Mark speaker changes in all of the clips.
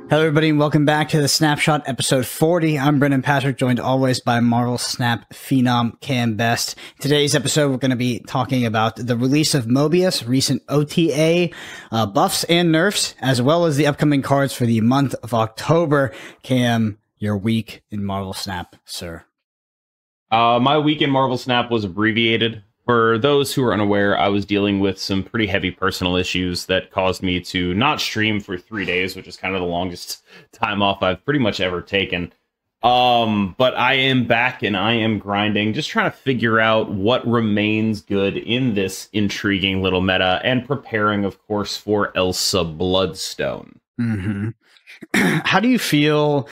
Speaker 1: Hello, everybody, and welcome back to the Snapshot episode 40. I'm Brendan Patrick, joined always by Marvel Snap phenom Cam Best. Today's episode, we're going to be talking about the release of Mobius, recent OTA, buffs and nerfs, as well as the upcoming cards for the month of October. Cam, your week in Marvel Snap, sir.
Speaker 2: My week in Marvel Snap was abbreviated. For those who are unaware, I was dealing with some pretty heavy personal issues that caused me to not stream for 3 days, which is kind of the longest time off I've pretty much ever taken. But I am back and I am grinding, just trying to figure out what remains good in this intriguing little meta and preparing, of course, for Elsa Bloodstone.
Speaker 1: Mm-hmm. How do you feel?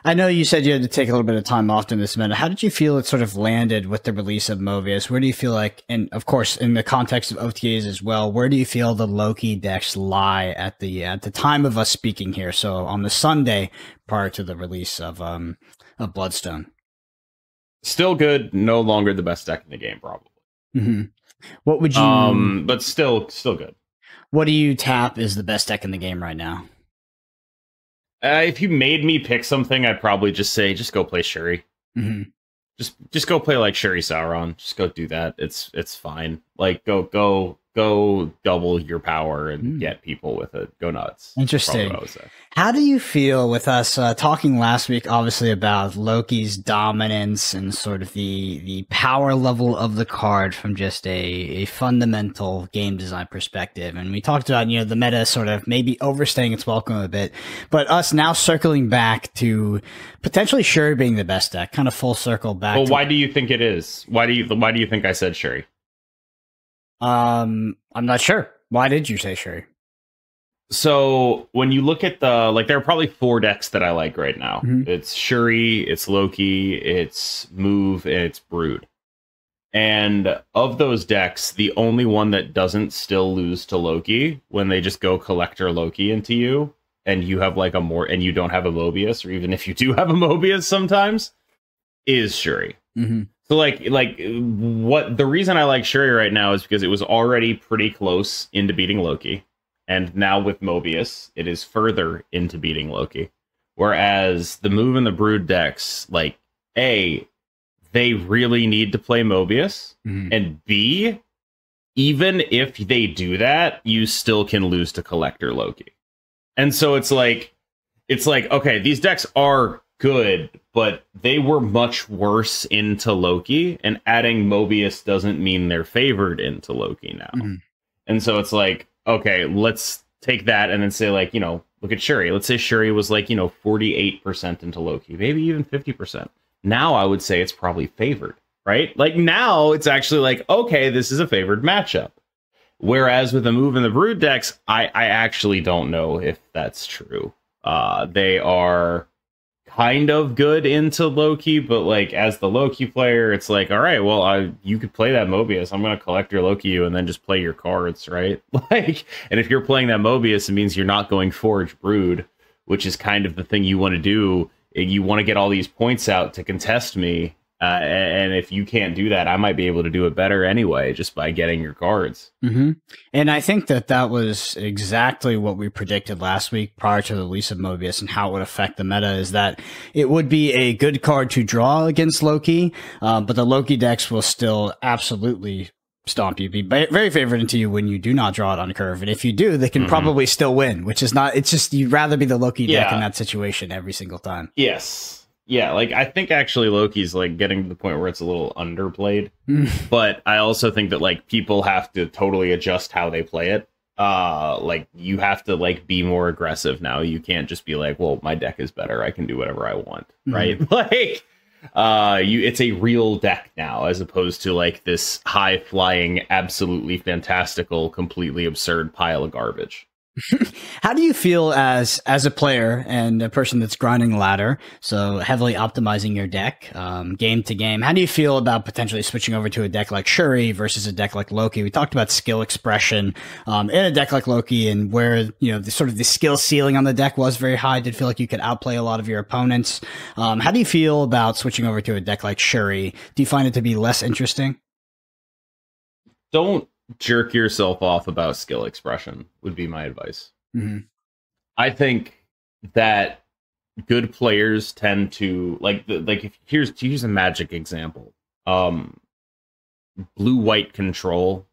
Speaker 1: I know you said you had to take a little bit of time off in this minute. How did you feel it sort of landed with the release of Mobius? Where do you feel like, and of course, in the context of OTAs as well, where do you feel the Loki decks lie at the time of us speaking here? So on the Sunday prior to the release of Bloodstone.
Speaker 2: Still good, no longer the best deck in the game, probably.
Speaker 1: Mm-hmm. What would you?
Speaker 2: But still good.
Speaker 1: What do you tap is the best deck in the game right now?
Speaker 2: If you made me pick something, I'd probably just say, just go play Shuri.
Speaker 1: Mm-hmm.
Speaker 2: Just go play like Shuri Sauron. Just go do that. It's fine. Like go double your power and get people with it. Go nuts.
Speaker 1: Interesting. How do you feel with us talking last week, obviously, about Loki's dominance and sort of the power level of the card from just a fundamental game design perspective? And we talked about, the meta sort of maybe overstaying its welcome a bit, but us now circling back to potentially Shuri being the best deck, kind of full circle back.
Speaker 2: Well, why do you think it is? Why do you think I said Shuri?
Speaker 1: I'm not sure. Why did you say Shuri?
Speaker 2: So when you look at there are probably 4 decks that I like right now. Mm-hmm. It's Shuri, it's Loki, it's Move, and it's Brood. And of those decks, the only one that doesn't still lose to Loki when they just go Collector Loki into you, and you have and you don't have a Mobius, or even if you do have a Mobius sometimes, is Shuri. Mm-hmm. So what the reason I like Shuri right now is because it was already pretty close into beating Loki. And now with Mobius, it is further into beating Loki. Whereas the Move and the Brood decks, A, they really need to play Mobius. Mm-hmm. And B, even if they do that, you still can lose to Collector Loki. And so it's like, okay, these decks are good, but they were much worse into Loki. And adding Mobius doesn't mean they're favored into Loki now. Mm-hmm. And so it's like, okay, let's take that and then say, look at Shuri. Let's say Shuri was 48% into Loki, maybe even 50%. Now I would say it's probably favored, right? Now it's actually okay, this is a favored matchup. Whereas with the Move and the Brood decks, I actually don't know if that's true. They are kind of good into Loki, but as the Loki player, it's all right, well, you could play that Mobius. I'm going to collect your Loki and then just play your cards, right? And if you're playing that Mobius, it means you're not going Forge Brood, which is kind of the thing you want to do. You want to get all these points out to contest me. And if you can't do that, I might be able to do it better anyway, just by getting your cards.
Speaker 1: Mm-hmm. And I think that was exactly what we predicted last week prior to the release of Mobius and how it would affect the meta, is that it would be a good card to draw against Loki, but the Loki decks will still absolutely stomp you, be very favored into you when you do not draw it on curve. And if you do, they can probably still win, which is not, it's just, you'd rather be the Loki deck in that situation every single time.
Speaker 2: Yes. Yeah, I think actually Loki's getting to the point where it's a little underplayed. But I also think that people have to totally adjust how they play it. You have to be more aggressive now. You can't just be well, my deck is better, I can do whatever I want, right? It's a real deck now, as opposed to this high flying, absolutely fantastical, completely absurd pile of garbage.
Speaker 1: How do you feel as a player and a person that's grinding ladder, so heavily optimizing your deck game to game? How do you feel about potentially switching over to a deck like Shuri versus a deck like Loki? We talked about skill expression in a deck like Loki, and where the skill ceiling on the deck was very high. Did feel like you could outplay a lot of your opponents. How do you feel about switching over to a deck like Shuri? Do you find it to be less interesting?
Speaker 2: Don't jerk yourself off about skill expression would be my advice. Mm-hmm. I think that good players tend to like if here's a Magic example. Blue white control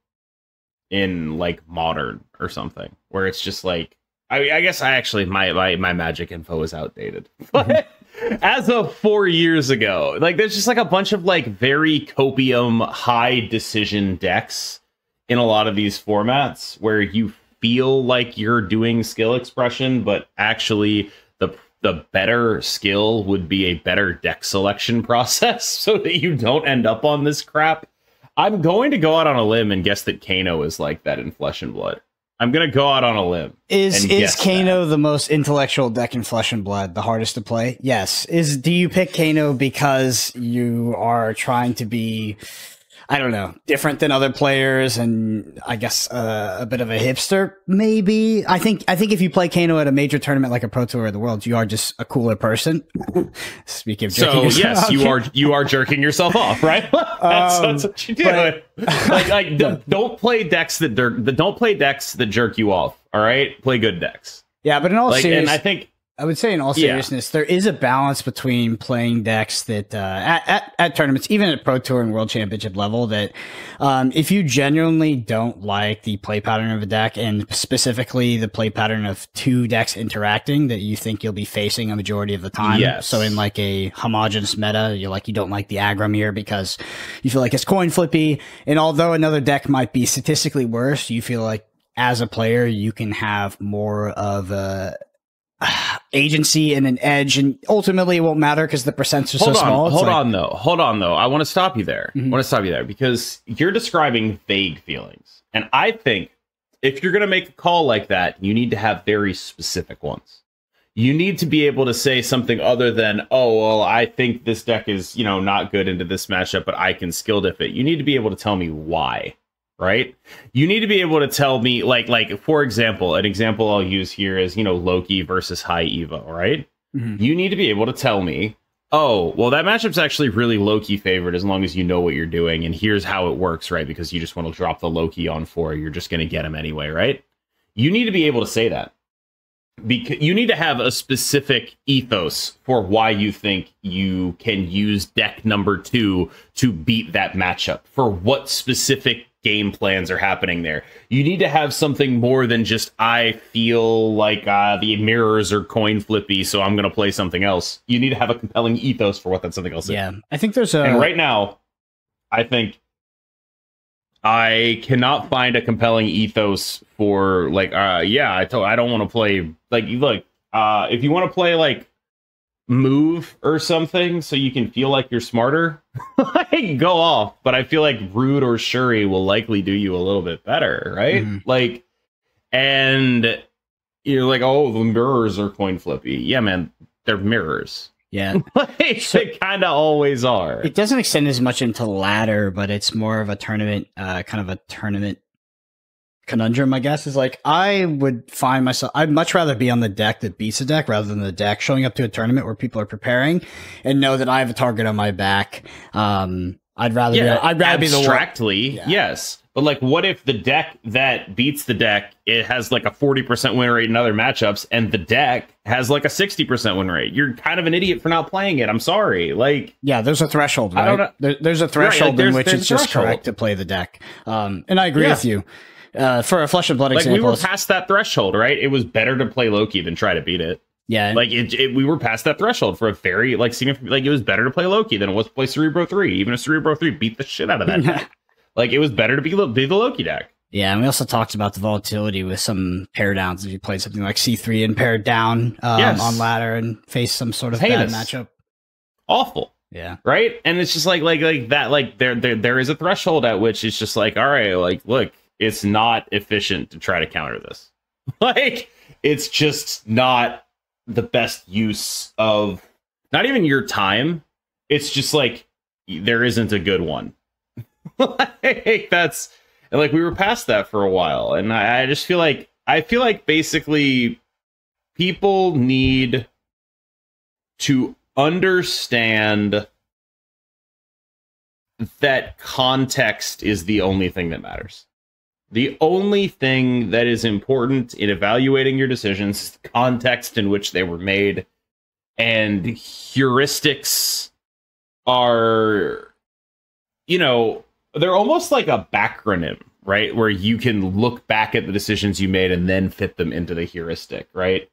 Speaker 2: in like Modern or something, where it's just like I guess I actually my Magic info is outdated. But as of 4 years ago, like there's just like a bunch of like very copium high decision decks in a lot of these formats where you feel like you're doing skill expression, but actually the better skill would be a better deck selection process so that you don't end up on this crap. I'm going to go out on a limb and guess that Kano is like that in Flesh and Blood. I'm going to go out on a limb.
Speaker 1: Is Kano the most intellectual deck in Flesh and Blood, the hardest to play? Yes. Do you pick Kano because you are trying to be, I don't know, different than other players, and I guess a bit of a hipster, maybe? I think if you play Kano at a major tournament like a Pro Tour of the World, you are just a cooler person. Speaking of jerking
Speaker 2: yes, you are jerking yourself off, right? that's what you do. Don't play decks that jerk you off. All right, play good decks.
Speaker 1: Yeah, but in all seriousness,
Speaker 2: I
Speaker 1: would say in all seriousness, there is a balance between playing decks that at tournaments, even at Pro Tour and World Championship level, that if you genuinely don't like the play pattern of a deck, and specifically the play pattern of two decks interacting that you think you'll be facing a majority of the time.
Speaker 2: Yes.
Speaker 1: So in like a homogenous meta, you don't like the Agromir because you feel like it's coin flippy. And although another deck might be statistically worse, you feel like as a player, you can have more of a agency and an edge, and ultimately it won't matter because the percents are so small.
Speaker 2: Hold on though. I want to stop you there. I want to stop you there because you're describing vague feelings. And I think if you're going to make a call like that, you need to have very specific ones. You need to be able to say something other than, oh, well, I think this deck is, not good into this matchup, but I can skill diff it. You need to be able to tell me why. Right? You need to be able to tell me, like for example, an example I'll use here is, Loki versus High Evo, right? You need to be able to tell me, oh, well, that matchup's actually really Loki favored as long as you know what you're doing, and here's how it works, right? Because you just want to drop the Loki on 4, you're just going to get him anyway, right? You need to be able to say that. Because you need to have a specific ethos for why you think you can use deck number 2 to beat that matchup, for what specific game plans are happening there. You need to have something more than just, I feel like the mirrors are coin flippy, so I'm going to play something else. You need to have a compelling ethos for what that something else is.
Speaker 1: Yeah, I think there's a...
Speaker 2: And right now, I think I cannot find a compelling ethos for, I don't want to play... look, if you want to play, move or something so you can feel like you're smarter, go off. But I feel like Rude or Shuri will likely do you a little bit better, right? And you're like, oh, the mirrors are coin flippy. Yeah, man, they're mirrors.
Speaker 1: Yeah.
Speaker 2: They kind of always are.
Speaker 1: It doesn't extend as much into ladder, but it's more of a tournament, conundrum, I guess. Is I would find myself, I'd much rather be on the deck that beats a deck rather than the deck showing up to a tournament where people are preparing and know that I have a target on my back. I'd rather be the
Speaker 2: abstractly, yes. But what if the deck that beats the deck, it has a 40% win rate in other matchups, and the deck has a 60% win rate? You're kind of an idiot for not playing it. I'm sorry.
Speaker 1: Yeah, there's a threshold, right? I don't know. There's a threshold in which it's just correct to play the deck. And I agree with you. For a Flesh and Blood example,
Speaker 2: we were past that threshold, right? It was better to play Loki than try to beat it.
Speaker 1: Yeah,
Speaker 2: we were past that threshold for a very significant. It was better to play Loki than it was to play Cerebro 3. Even if Cerebro 3 beat the shit out of that deck. It was better to be the Loki deck.
Speaker 1: Yeah, and we also talked about the volatility with some pair downs. If you played something like C3 and paired down on ladder and face some sort of bad matchup,
Speaker 2: awful.
Speaker 1: Yeah,
Speaker 2: right. And it's just like that. There is a threshold at which it's just all right. Look. It's not efficient to try to counter this. It's just not the best use of not even your time. It's just there isn't a good one. That's we were past that for a while. And I just feel like basically people need to understand that context is the only thing that matters. The only thing that is important in evaluating your decisions is the context in which they were made. And heuristics are, you know, they're almost like a backronym, right? Where you can look back at the decisions you made and then fit them into the heuristic, right?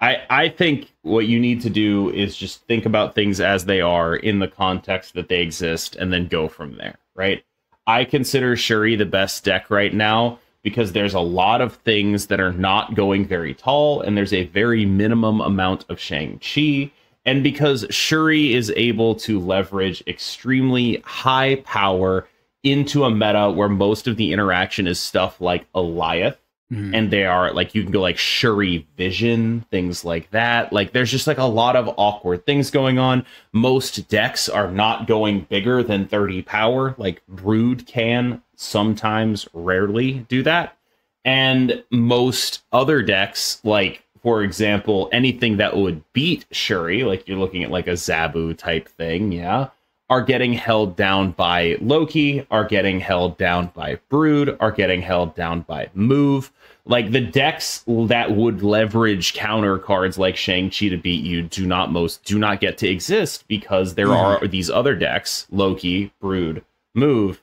Speaker 2: I think what you need to do is just think about things as they are in the context that they exist and then go from there, right? I consider Shuri the best deck right now because there's a lot of things that are not going very tall and there's a very minimum amount of Shang-Chi. And because Shuri is able to leverage extremely high power into a meta where most of the interaction is stuff like Alioth, and they are like, you can go like Shuri Vision, things like that. Like there's just like a lot of awkward things going on. Most decks are not going bigger than 30 power. Like Brood can sometimes, rarely do that. And most other decks, like for example, anything that would beat Shuri, like you're looking at like a Zabu type thing, yeah, are getting held down by Loki, are getting held down by Brood, are getting held down by Move. Like the decks that would leverage counter cards like Shang-Chi to beat you do not get to exist because there are these other decks, Loki, Brood, Move,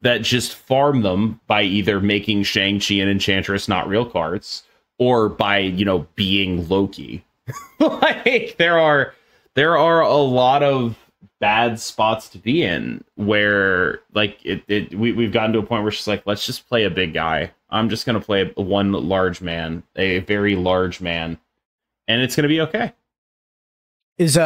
Speaker 2: that just farm them by either making Shang-Chi and Enchantress not real cards or by, you know, being Loki. Like there are a lot of bad spots to be in where like we've gotten to a point where it's just like, let's just play a big guy. I'm just going to play one large man, a very large man, and it's going to be okay.
Speaker 1: Is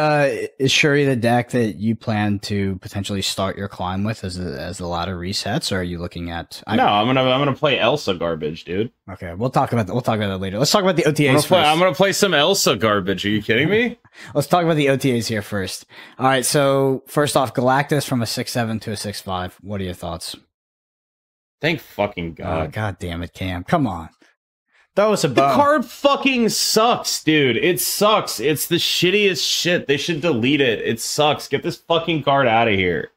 Speaker 1: Shuri the deck that you plan to potentially start your climb with as the ladder resets, or are you looking at?
Speaker 2: No, I'm gonna play Elsa garbage, dude.
Speaker 1: Okay, we'll talk about that later. Let's talk about the OTAs first.
Speaker 2: I'm gonna play some Elsa garbage. Are you kidding me?
Speaker 1: Let's talk about the OTAs here first. All right, so first off, Galactus from a 6/7 to a 6/5. What are your thoughts?
Speaker 2: Thank fucking God.
Speaker 1: Oh, God damn it, Cam. Come on. Throw us a bone.
Speaker 2: The card fucking sucks, dude. It sucks. It's the shittiest shit. They should delete it. It sucks. Get this fucking card out of here.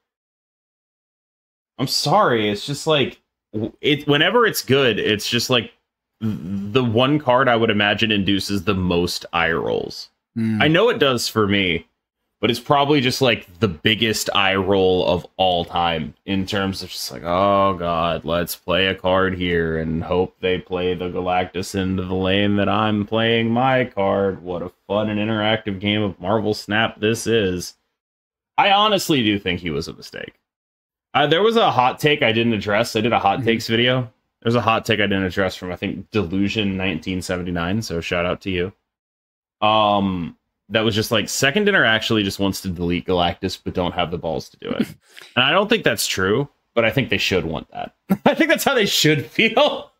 Speaker 2: I'm sorry. It's just like, whenever it's good, it's just like the one card I would imagine induces the most eye rolls. I know it does for me, but it's probably just like the biggest eye roll of all time in terms of just like, oh God, let's play a card here and hope they play the Galactus into the lane that I'm playing my card. What a fun and interactive game of Marvel Snap this is. I honestly do think he was a mistake. There was a hot take I didn't address. I did a hot takes video. There's a hot take I didn't address from, I think, Delusion 1979. So shout out to you. That was just like, Second Dinner actually just wants to delete Galactus, but don't have the balls to do it. And I don't think that's true, but I think they should want that. I think that's how they should feel.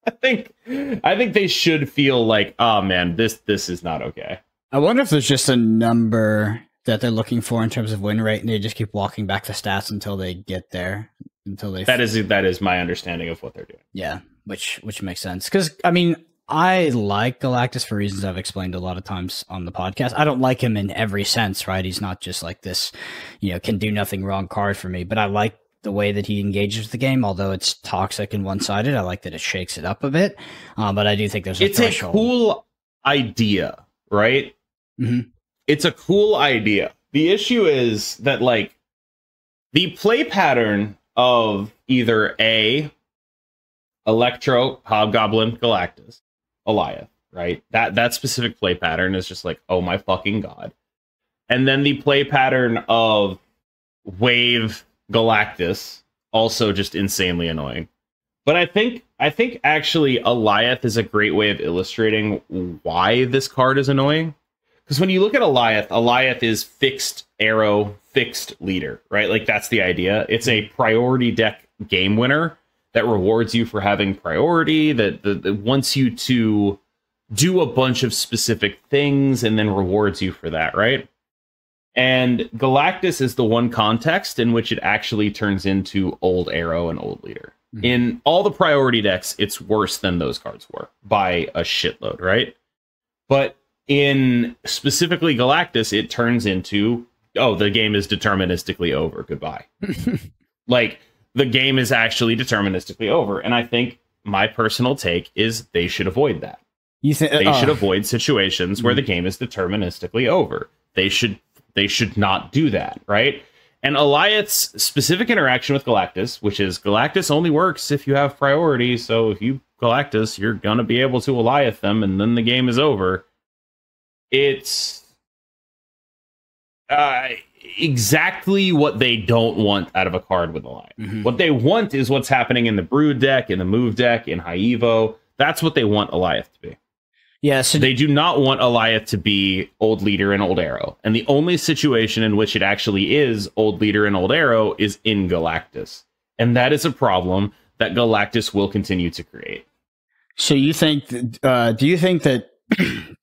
Speaker 2: I think they should feel like, oh man, this is not okay.
Speaker 1: I wonder if there's just a number that they're looking for in terms of win rate, and they just keep walking back the stats until they get there. That
Speaker 2: is my understanding of what they're doing.
Speaker 1: Yeah, which makes sense. Because I mean, I like Galactus for reasons I've explained a lot of times on the podcast. I don't like him in every sense, right? He's not just like this, you know, can do nothing wrong card for me, but I like the way that he engages the game, although it's toxic and one-sided. I like that it shakes it up a bit, but I do think there's a threshold.
Speaker 2: It's a cool idea, right?
Speaker 1: Mm-hmm.
Speaker 2: It's a cool idea. The issue is that, like, the play pattern of either A, Electro, Hobgoblin, Galactus, Alioth, right? That specific play pattern is just like, oh my fucking God. And then the play pattern of Wave, Galactus, also just insanely annoying. But I think actually Alioth is a great way of illustrating why this card is annoying. Because when you look at Alioth is fixed arrow, fixed leader, right? Like that's the idea. It's a priority deck game winner that rewards you for having priority, that wants you to do a bunch of specific things and then rewards you for that, right? And Galactus is the one context in which it actually turns into old arrow and old leader. Mm-hmm. In all the priority decks, it's worse than those cards were by a shitload, right? But in specifically Galactus, it turns into, oh, the game is deterministically over. Goodbye. Like, the game is actually deterministically over. And I think my personal take is they should avoid that. They should avoid situations where the game is deterministically over. They should not do that, right? And Alioth's specific interaction with Galactus, which is Galactus only works if you have priority. So if you Galactus, you're gonna be able to Alioth them, and then the game is over. It's exactly what they don't want out of a card with Alioth. Mm-hmm. What they want is what's happening in the Brood deck, in the Move deck, in High Evo. That's what they want Alioth to be.
Speaker 1: Yeah, so
Speaker 2: they do not want Alioth to be Old Leader and Old Arrow. And the only situation in which it actually is Old Leader and Old Arrow is in Galactus. And that is a problem that Galactus will continue to create.
Speaker 1: So you think, do you think that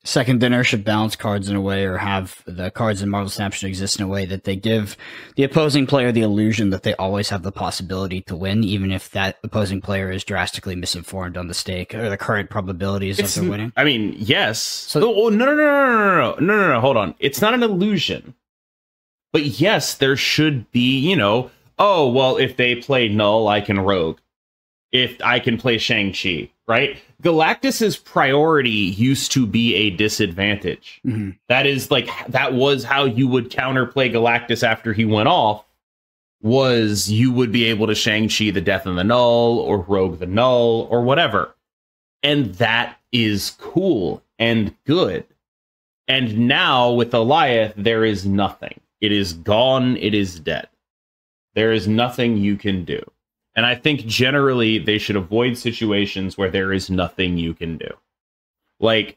Speaker 1: Second Dinner should balance cards in a way, or have the cards in Marvel Snapshot exist in a way that they give the opposing player the illusion that they always have the possibility to win, even if that opposing player is drastically misinformed on the stake or the current probabilities of their winning?
Speaker 2: I mean, yes. So, no, hold on. It's not an illusion. But yes, there should be, oh, well, if they play Null, I can Rogue. If I can play Shang-Chi, right? Galactus's priority used to be a disadvantage. Mm-hmm. That was how you would counterplay Galactus after he went off, was you would be able to Shang-Chi the Death in the Null, or Rogue the Null, or whatever. And that is cool and good. And now with Alioth, there is nothing. It is gone. It is dead. There is nothing you can do. And I think generally they should avoid situations where there is nothing you can do. Like,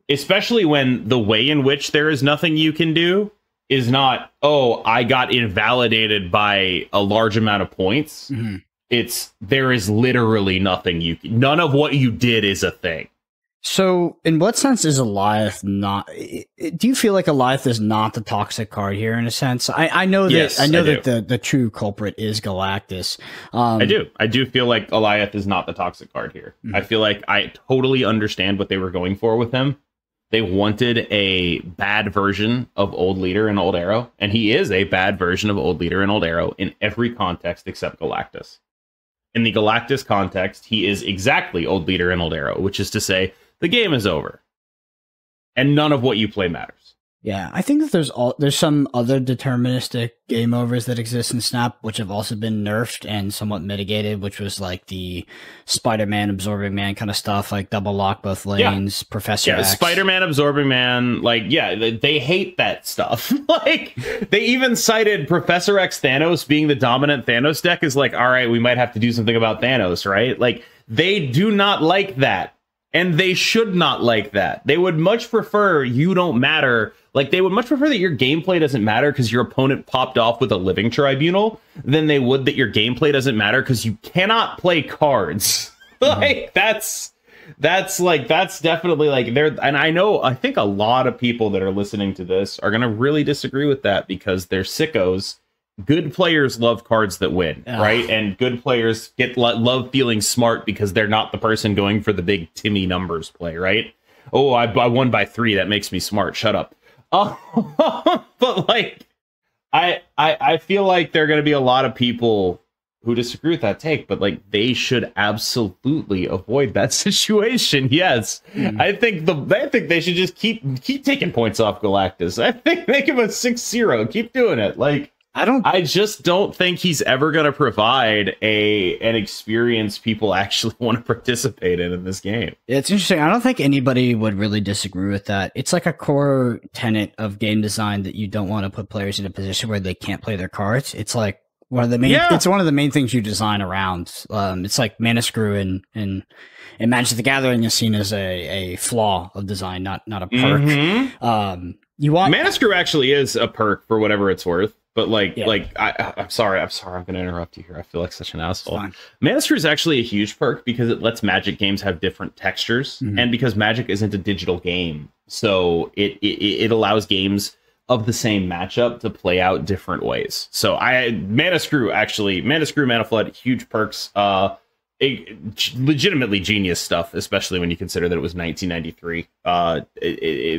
Speaker 2: especially when the way in which there is nothing you can do is not, oh, I got invalidated by a large amount of points. Mm-hmm. It's, there is literally nothing you can, none of what you did is a thing.
Speaker 1: So, in what sense is Alioth not? Do you feel like Alioth is not the toxic card here in a sense? I know that
Speaker 2: yes,
Speaker 1: that the true culprit is Galactus.
Speaker 2: I do feel like Alioth is not the toxic card here. Mm-hmm. I feel like I totally understand what they were going for with him. They wanted a bad version of Old Leader and Old Arrow, and he is a bad version of Old Leader and Old Arrow in every context except Galactus. In the Galactus context, he is exactly Old Leader and Old Arrow, which is to say, the game is over, and none of what you play matters.
Speaker 1: Yeah, I think that there's some other deterministic game overs that exist in Snap, which have also been nerfed and somewhat mitigated, which was like the Spider-Man, Absorbing Man kind of stuff, like double lock both lanes, Professor X.
Speaker 2: Spider-Man, Absorbing Man, they hate that stuff. They even cited Professor X Thanos being the dominant Thanos deck is like, all right, we might have to do something about Thanos, right? Like, they do not like that. And they should not like that. They would much prefer you don't matter. Like, they would much prefer that your gameplay doesn't matter because your opponent popped off with a living tribunal than they would that your gameplay doesn't matter because you cannot play cards. Like, that's definitely like there. And I think a lot of people that are listening to this are going to really disagree with that because they're sickos. Good players love cards that win, right? And good players love feeling smart because they're not the person going for the big Timmy numbers play, right? Oh, I won by 3. That makes me smart. Shut up. But like, I feel like there are going to be a lot of people who disagree with that take, but like, they should absolutely avoid that situation. Yes, I think they should just keep taking points off Galactus. I think make him a 6-0. Keep doing it. Like, I just don't think he's ever going to provide an experience people actually want to participate in this game.
Speaker 1: It's interesting. I don't think anybody would really disagree with that. It's like a core tenet of game design that you don't want to put players in a position where they can't play their cards. It's like one of the main. Yeah. It's one of the main things you design around. It's like Mana Screw and Magic the Gathering is seen as a flaw of design, not a perk. Mm-hmm. You want
Speaker 2: Mana Screw actually is a perk for whatever it's worth. But I'm sorry, I'm going to interrupt you here. I feel like such an asshole. Mana Screw is actually a huge perk because it lets Magic games have different textures, and because Magic isn't a digital game, so it allows games of the same matchup to play out different ways. So Mana Screw, Mana Flood, huge perks. legitimately genius stuff, especially when you consider that it was 1993.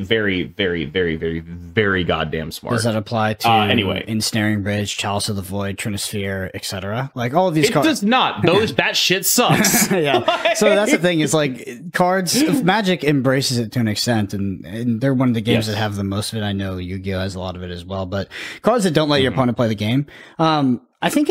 Speaker 2: Very, very, very, very, very goddamn smart.
Speaker 1: Does that apply to
Speaker 2: anyway?
Speaker 1: Ensnaring Bridge, Chalice of the Void, Trinisphere, etc.? Like all of these cards.
Speaker 2: It does not. That shit sucks.
Speaker 1: Yeah. So that's the thing. Is like cards. Magic embraces it to an extent, and they're one of the games that have the most of it. I know Yu-Gi-Oh has a lot of it as well, but cards that don't let your opponent play the game. I think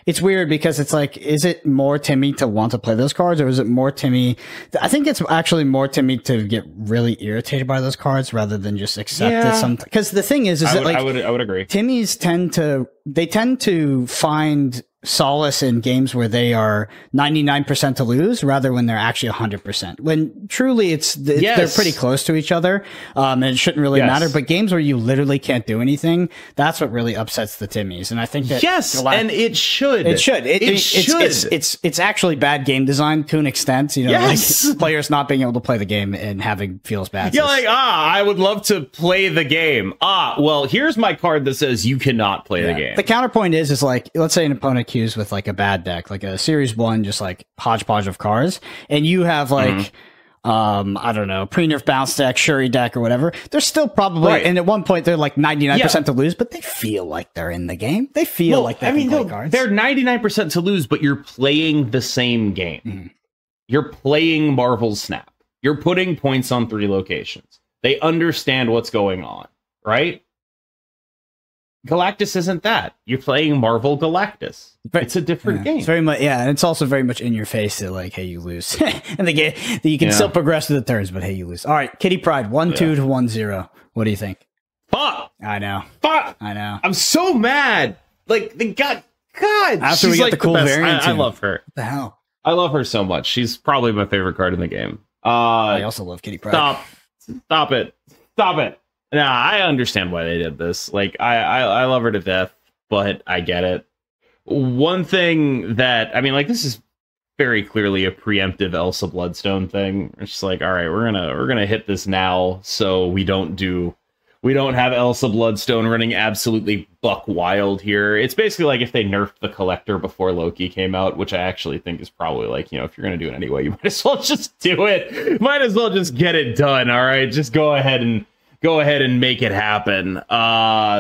Speaker 1: it's weird because it's like, is it more Timmy to want to play those cards, or is it more Timmy? I think it's actually more Timmy to get really irritated by those cards rather than just accept it. Because the thing is that like
Speaker 2: I would agree.
Speaker 1: Timmys tend to find solace in games where they are 99% to lose rather when they're actually 100%, when truly they're pretty close to each other, and it shouldn't really matter. But games where you literally can't do anything, that's what really upsets the Timmys. And I think that
Speaker 2: and it should
Speaker 1: it's actually bad game design to an extent, like players not being able to play the game and having feels bad.
Speaker 2: I would love to play the game. Well, here's my card that says you cannot play the game.
Speaker 1: The counterpoint is like, let's say an opponent queues with like a bad deck, like a series 1, just like hodgepodge of cards, and you have like I don't know, pre-nerf bounce deck, Shuri deck, or whatever. They're still probably, and at one point they're like 99% to lose, but they feel like they're in the game. They feel like they can play cards.
Speaker 2: They're 99% to lose, but you're playing the same game. You're playing Marvel's Snap. You're putting points on 3 locations. They understand what's going on, right? Galactus isn't that. You're playing Marvel Galactus. It's a different game.
Speaker 1: It's very much, and it's also very much in your face that like, hey, you lose. And the game that you can still progress through the turns, but hey, you lose. All right, Kitty Pryde, 1-2 to 1-0. What do you think?
Speaker 2: Fuck!
Speaker 1: I know.
Speaker 2: Fuck!
Speaker 1: I know.
Speaker 2: I'm so mad. Like, they got God.
Speaker 1: After we get the cool variant,
Speaker 2: I love her.
Speaker 1: What the hell?
Speaker 2: I love her so much. She's probably my favorite card in the game.
Speaker 1: I also love Kitty Pryde.
Speaker 2: Stop it. Nah, I understand why they did this. Like, I love her to death, but I get it. One thing that, I mean, like, this is very clearly a preemptive Elsa Bloodstone thing. It's just like, all right, we're gonna hit this now, so we don't have Elsa Bloodstone running absolutely buck wild here. It's basically like if they nerfed the Collector before Loki came out, which I actually think is probably like, if you're gonna do it anyway, you might as well just do it. Might as well just get it done. All right, just go ahead and make it happen.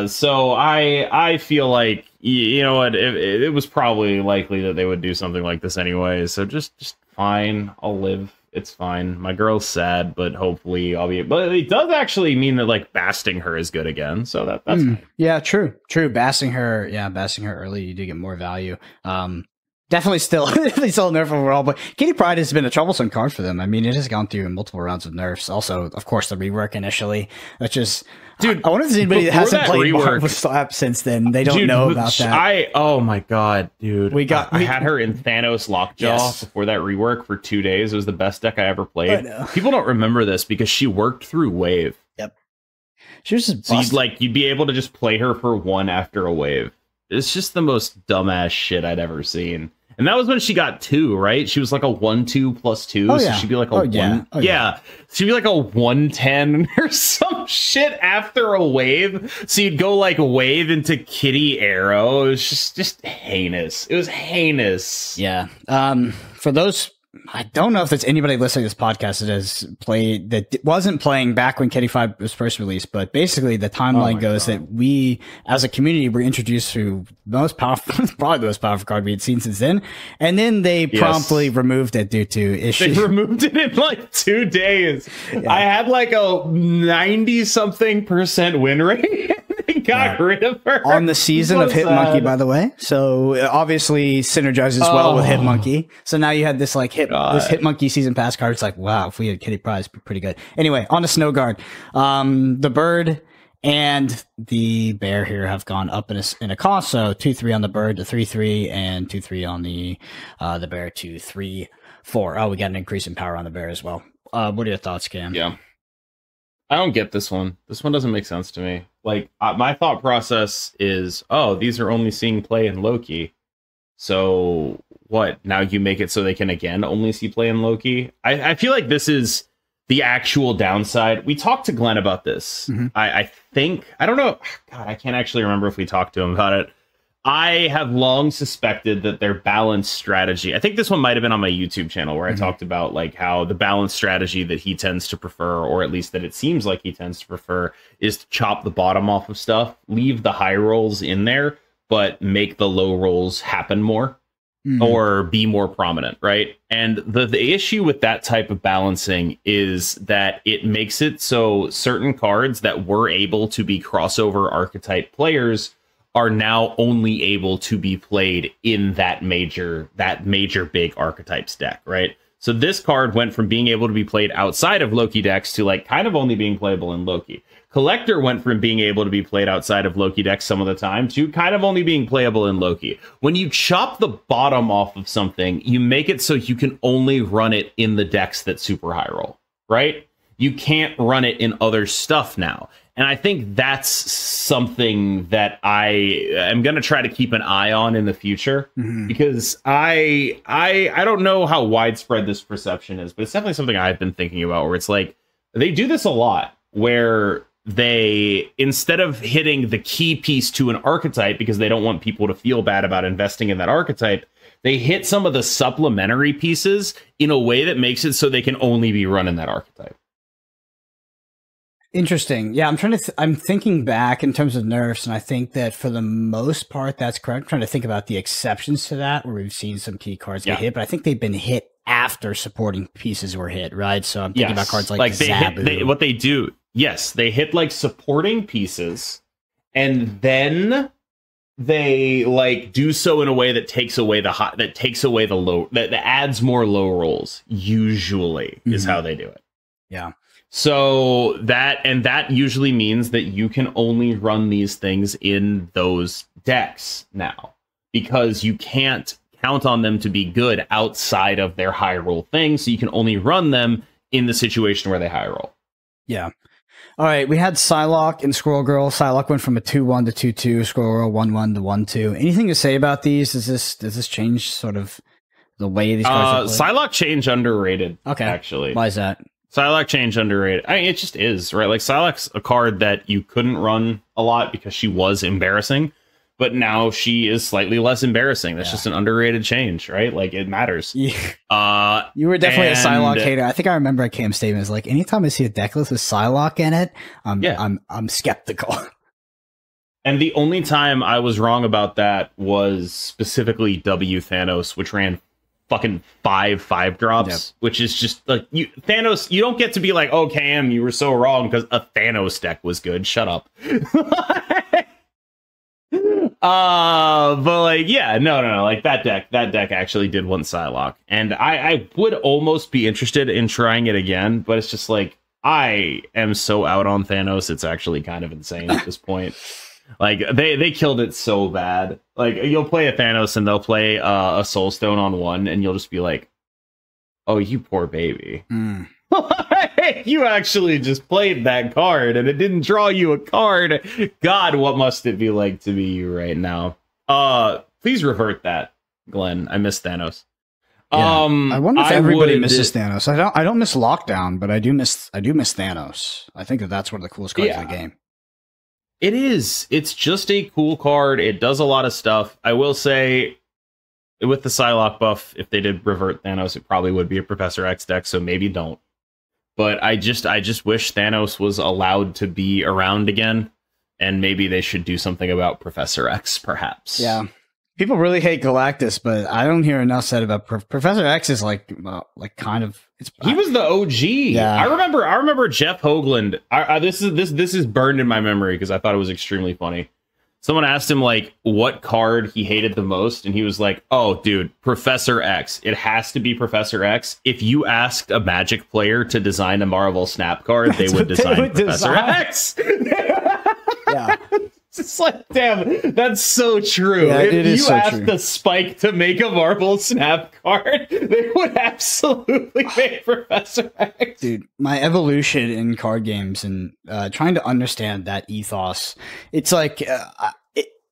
Speaker 2: So I feel like, you know what, it was probably likely that they would do something like this anyway. So just fine. I'll live. It's fine. My girl's sad, but hopefully I'll be. But it does actually mean that like basting her is good again. So that's fine.
Speaker 1: Yeah, true. Basting her early, you do get more value. Definitely still a nerf overall, but Kitty Pryde has been a troublesome card for them. I mean, it has gone through multiple rounds of nerfs. Also, of course, the rework initially, which is, dude. I wonder if there's anybody that hasn't played Marvel Slap since then. They don't know about that.
Speaker 2: Oh my god, dude! I had her in Thanos Lockjaw before that rework for 2 days. It was the best deck I ever played. People don't remember this because she worked through wave. Yep,
Speaker 1: she was just
Speaker 2: you'd be able to just play her for 1 after a wave. It's just the most dumbass shit I'd ever seen. And that was when she got 2, right? She was like a 1/2 + 2, so she'd be like a 1. She'd be like a 1/10 or some shit after a wave. So you'd go like wave into Kitty Arrow. It was just heinous. It was heinous.
Speaker 1: Yeah. For those, I don't know if there's anybody listening to this podcast that wasn't playing back when Kitty 5 was first released, but basically the timeline goes that we, as a community, were introduced to the most powerful, probably the most powerful card we had seen since then, and then they promptly removed it due to issues.
Speaker 2: They removed it in like 2 days. Yeah. I had like a 90-something% win rate. Got rid of her
Speaker 1: on the season of Hitmonkey, by the way. So obviously synergizes well with Hitmonkey. So now you had this like this Hitmonkey season pass card. It's like, wow, if we had Kitty Pryde, it'd be pretty good. Anyway, on to Snow Guard. The bird and the bear here have gone up in a cost. So 2/3 on the bird to 3/3, and 2/3 on the bear to 3/4. Oh, we got an increase in power on the bear as well. What are your thoughts, Cam?
Speaker 2: Yeah. I don't get this one. This one doesn't make sense to me. Like, my thought process is, these are only seeing play in Loki. So what? Now you make it so they can again only see play in Loki? I feel like this is the actual downside. We talked to Glenn about this. I think, I don't know. God, I can't actually remember if we talked to him about it. I have long suspected that their balanced strategy, I think this one might have been on my YouTube channel where I talked about like how the balanced strategy that he tends to prefer, or at least that it seems like he tends to prefer, is to chop the bottom off of stuff, leave the high rolls in there, but make the low rolls happen more or be more prominent, right? And the issue with that type of balancing is that it makes it so certain cards that were able to be crossover archetype players are now only able to be played in that major big archetypes deck, right? So this card went from being able to be played outside of Loki decks to like kind of only being playable in Loki. Collector went from being able to be played outside of Loki decks some of the time to kind of only being playable in Loki. When you chop the bottom off of something, you make it so you can only run it in the decks that super high roll, right? You can't run it in other stuff now. And I think that's something that I am going to try to keep an eye on in the future, because I don't know how widespread this perception is, but it's definitely something I've been thinking about, where it's like they do this a lot, where they, instead of hitting the key piece to an archetype because they don't want people to feel bad about investing in that archetype, they hit some of the supplementary pieces in a way that makes it so they can only be run in that archetype.
Speaker 1: Interesting. Yeah, I'm thinking back in terms of nerfs, and I think that for the most part, that's correct. I'm trying to think about the exceptions to that, where we've seen some key cards get hit, but I think they've been hit after supporting pieces were hit, right? So I'm thinking about cards like Zabu.
Speaker 2: What they do, yes, they hit like supporting pieces, and then they like do so in a way that takes away the low, that adds more low rolls. Usually is how they do it.
Speaker 1: Yeah.
Speaker 2: So that usually means that you can only run these things in those decks now, because you can't count on them to be good outside of their high roll thing. So you can only run them in the situation where they high roll.
Speaker 1: Yeah. All right. We had Psylocke and Squirrel Girl. Psylocke went from a 2/1 to 2/2. Squirrel Girl 1/1 to 1/2. Anything to say about these? Does this change sort of the way these cards are played?
Speaker 2: Psylocke change underrated.
Speaker 1: Okay.
Speaker 2: Actually,
Speaker 1: why is that?
Speaker 2: Psylocke change underrated. I mean, it just is, right? Like, Psylocke's a card that you couldn't run a lot because she was embarrassing, but now she is slightly less embarrassing. That's just an underrated change, right? Like, it matters.
Speaker 1: Yeah. You were definitely a Psylocke hater. I think I remember a KM statement is like, anytime I see a deck list with Psylocke in it, I'm skeptical.
Speaker 2: And the only time I was wrong about that was specifically W Thanos, which ran fucking 5/5 drops, which is just like Thanos. You don't get to be like, oh, Cam, you were so wrong because a Thanos deck was good. Shut up. But like, yeah, no, like that deck actually did want Psylocke, and I would almost be interested in trying it again, but it's just like I am so out on Thanos. It's actually kind of insane at this point. Like, they killed it so bad. Like, you'll play a Thanos and they'll play a Soul Stone on one, and you'll just be like, oh, you poor baby. You actually just played that card and it didn't draw you a card. God, what must it be like to be you right now? Please revert that, Glenn. I miss Thanos.
Speaker 1: Yeah. I wonder if everybody misses Thanos. I don't miss Lockdown, but I do miss Thanos. I think that's one of the coolest cards in the game.
Speaker 2: It is. It's just a cool card. It does a lot of stuff. I will say, with the Psylocke buff, if they did revert Thanos, it probably would be a Professor X deck, so maybe don't. But I just wish Thanos was allowed to be around again, and maybe they should do something about Professor X, perhaps.
Speaker 1: Yeah. People really hate Galactus, but I don't hear enough said about Professor X. Is like kind of.
Speaker 2: He was the OG. Yeah. I remember Jeff Hoagland. This is burned in my memory because I thought it was extremely funny. Someone asked him like what card he hated the most, and he was like, "Oh, dude, Professor X. It has to be Professor X. If you asked a Magic player to design a Marvel Snap card, they would design Professor X."
Speaker 1: Yeah.
Speaker 2: It's like, damn, that's so true.
Speaker 1: Yeah,
Speaker 2: if you asked the Spike to make a Marvel Snap card, they would absolutely make Professor X.
Speaker 1: Dude, my evolution in card games and trying to understand that ethos, it's like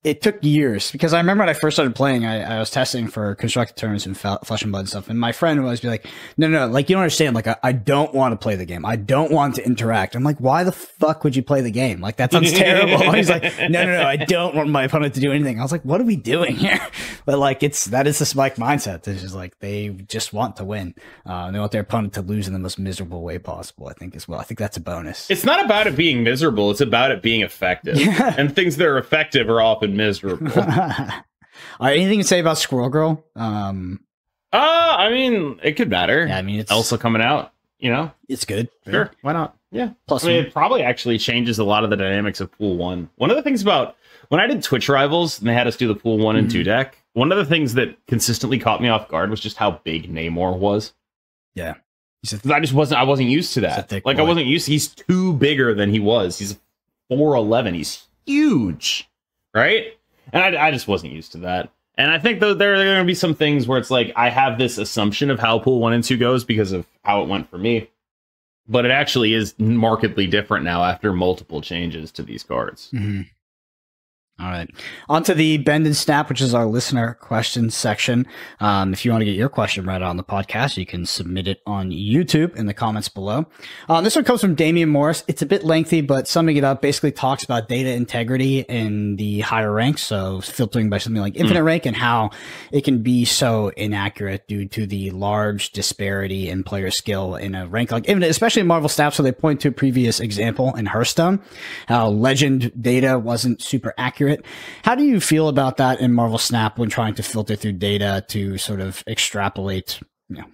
Speaker 1: it took years, because I remember when I first started playing, I was testing for constructed tournaments and Flesh and Blood and stuff. And my friend would always be like, no, like, you don't understand. Like, I don't want to play the game. I don't want to interact. I'm like, why the fuck would you play the game? Like, that sounds terrible. And he's like, no, I don't want my opponent to do anything. I was like, what are we doing here? But like, that is the Spike mindset. It's just like, they just want to win. They want their opponent to lose in the most miserable way possible, I think, as well. I think that's a bonus.
Speaker 2: It's not about it being miserable. It's about it being effective. Yeah. And things that are effective are often miserable.
Speaker 1: Anything to say about Squirrel Girl?
Speaker 2: I mean, it could matter.
Speaker 1: Yeah, I mean, it's
Speaker 2: Elsa coming out, you know?
Speaker 1: It's good.
Speaker 2: Sure,
Speaker 1: yeah.
Speaker 2: Why not? Yeah.
Speaker 1: Plus,
Speaker 2: I mean, it probably actually changes a lot of the dynamics of Pool 1. One of the things about when I did Twitch Rivals and they had us do the Pool 1 and 2 deck, one of the things that consistently caught me off guard was just how big Namor was.
Speaker 1: Yeah.
Speaker 2: I wasn't used to that. Like, boy. I wasn't used to, he's too bigger than he was. He's 4'11". He's huge. Right? And I just wasn't used to that. And I think, though, there are going to be some things where it's like, I have this assumption of how Pool 1 and 2 goes because of how it went for me. But it actually is markedly different now after multiple changes to these cards.
Speaker 1: Mm-hmm. All right. On to the Bend and Snap, which is our listener questions section. If you want to get your question read on the podcast, you can submit it on YouTube in the comments below. This one comes from Damian Morris. It's a bit lengthy, but summing it up, basically talks about data integrity in the higher ranks. So filtering by something like infinite rank and how it can be so inaccurate due to the large disparity in player skill in a rank like infinite, especially in Marvel Snap. So they point to a previous example in Hearthstone, how legend data wasn't super accurate. How do you feel about that in Marvel Snap when trying to filter through data to sort of extrapolate,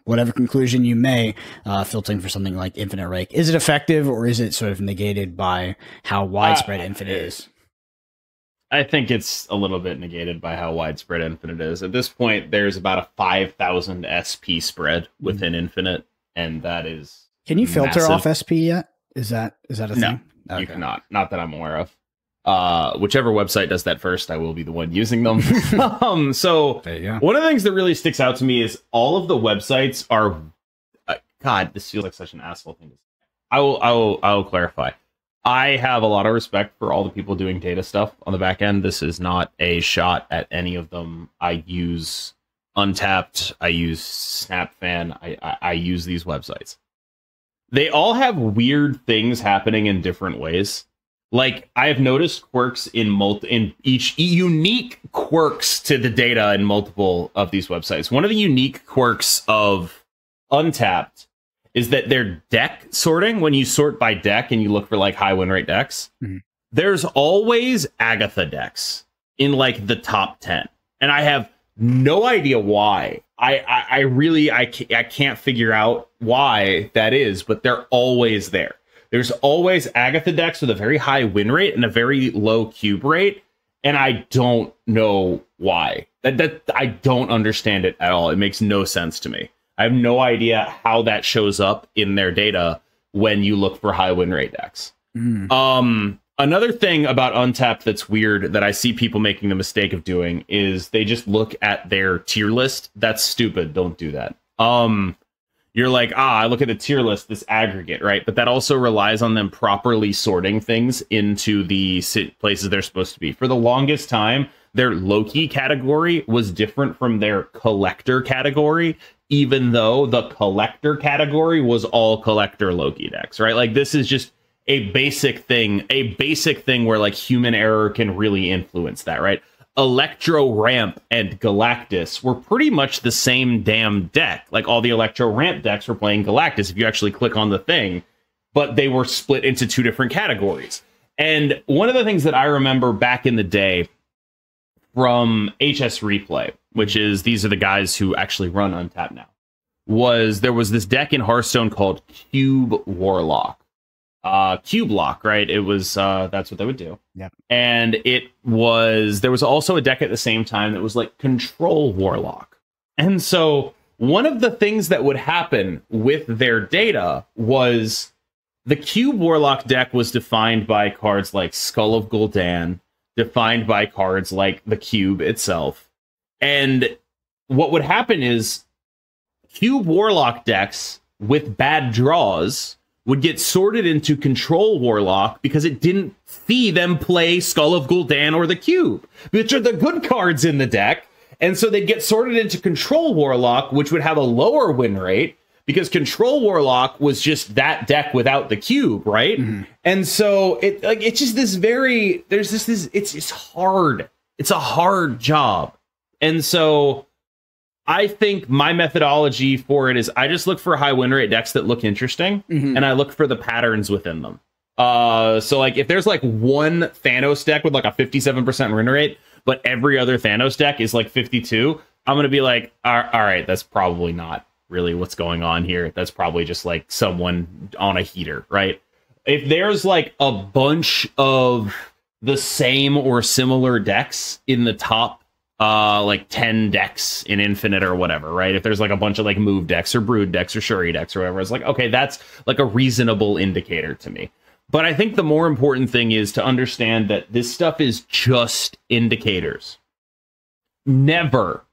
Speaker 1: whatever conclusion you may, filtering for something like infinite rank? Is it effective, or is it sort of negated by how widespread infinite is?
Speaker 2: I think it's a little bit negated by how widespread infinite is. At this point, there's about a 5,000 SP spread within infinite, and that is
Speaker 1: Can you filter
Speaker 2: massive.
Speaker 1: off SP yet? Is that a thing?
Speaker 2: No,
Speaker 1: okay.
Speaker 2: You cannot. Not that I'm aware of. Whichever website does that first, I will be the one using them. So one of the things that really sticks out to me is all of the websites are, God, this feels like such an asshole thing to say. I will clarify. I have a lot of respect for all the people doing data stuff on the back end. This is not a shot at any of them. I use Untapped. I use SnapFan. I use these websites. They all have weird things happening in different ways. Like, I have noticed quirks in each unique quirks to the data in multiple of these websites. One of the unique quirks of Untapped is that their deck sorting, when you sort by deck and you look for like high win rate decks, there's always Agatha decks in like the top 10. And I have no idea why. I can't figure out why that is, but they're always there. There's always Agatha decks with a very high win rate and a very low cube rate, and I don't know why. That I don't understand it at all. It makes no sense to me. I have no idea how that shows up in their data when you look for high win rate decks. Another thing about Untapped that's weird that I see people making the mistake of doing is they just look at their tier list. That's stupid. Don't do that. You're like, I look at the tier list, this aggregate, right? But that also relies on them properly sorting things into the places they're supposed to be. For the longest time, their Loki category was different from their collector category, even though the collector category was all collector Loki decks, right? Like, this is just a basic thing where like human error can really influence that, right? Electro Ramp and Galactus were pretty much the same damn deck. Like, all the Electro Ramp decks were playing Galactus if you actually click on the thing, but they were split into two different categories. And one of the things that I remember back in the day from HS Replay, which is, these are the guys who actually run Untapped now, was there was this deck in Hearthstone called Cube Warlock. Cube Lock, right? It was that's what they would do.
Speaker 1: Yeah.
Speaker 2: And there was also a deck at the same time that was like Control Warlock. And so one of the things that would happen with their data was the Cube Warlock deck was defined by cards like Skull of Gul'dan, defined by cards like the Cube itself. And what would happen is Cube Warlock decks with bad draws would get sorted into Control Warlock because it didn't see them play Skull of Gul'dan or the Cube, which are the good cards in the deck. And so they'd get sorted into Control Warlock, which would have a lower win rate because Control Warlock was just that deck without the Cube, right? And so it's just this it's hard. It's a hard job. And so I think my methodology for it is I just look for high win rate decks that look interesting, and I look for the patterns within them. So like if there's like one Thanos deck with like a 57% win rate, but every other Thanos deck is like 52, I'm gonna be like, all right, that's probably not really what's going on here. That's probably just like someone on a heater, right? If there's like a bunch of the same or similar decks in the top like 10 decks in Infinite or whatever, right? If there's like a bunch of like move decks or brood decks or Shuri decks or whatever, it's like, okay, that's like a reasonable indicator to me. But I think the more important thing is to understand that this stuff is just indicators. Never,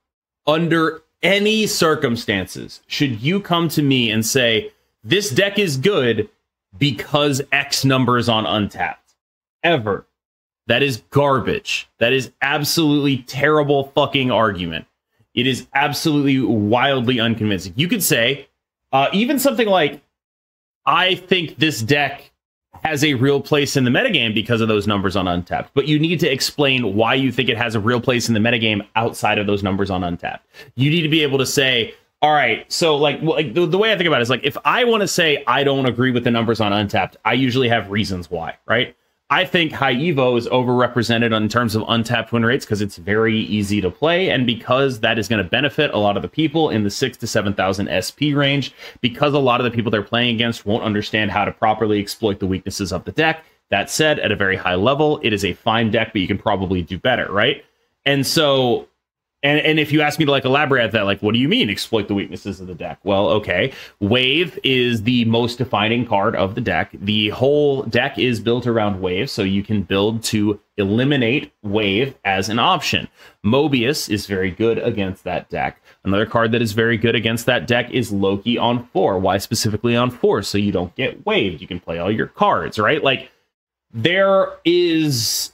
Speaker 2: under any circumstances, should you come to me and say, this deck is good because X numbers on Untapped. Ever. That is garbage. That is absolutely terrible fucking argument. It is absolutely wildly unconvincing. You could say, even something like, I think this deck has a real place in the metagame because of those numbers on Untapped. But you need to explain why you think it has a real place in the metagame outside of those numbers on Untapped. You need to be able to say, all right, so like the way I think about it is like, if I want to say I don't agree with the numbers on Untapped, I usually have reasons why, right? I think High Evo is overrepresented in terms of untapped win rates because it's very easy to play, and because that is going to benefit a lot of the people in the 6,000 to 7,000 SP range, because a lot of the people they're playing against won't understand how to properly exploit the weaknesses of the deck. That said, at a very high level, it is a fine deck, but you can probably do better, right? And so, and if you ask me to like elaborate at that, like, what do you mean exploit the weaknesses of the deck? Well, okay, Wave is the most defining card of the deck. The whole deck is built around Wave, so you can build to eliminate Wave as an option. Mobius is very good against that deck. Another card that is very good against that deck is Loki on 4. Why specifically on 4? So you don't get waved. You can play all your cards, right? Like, there is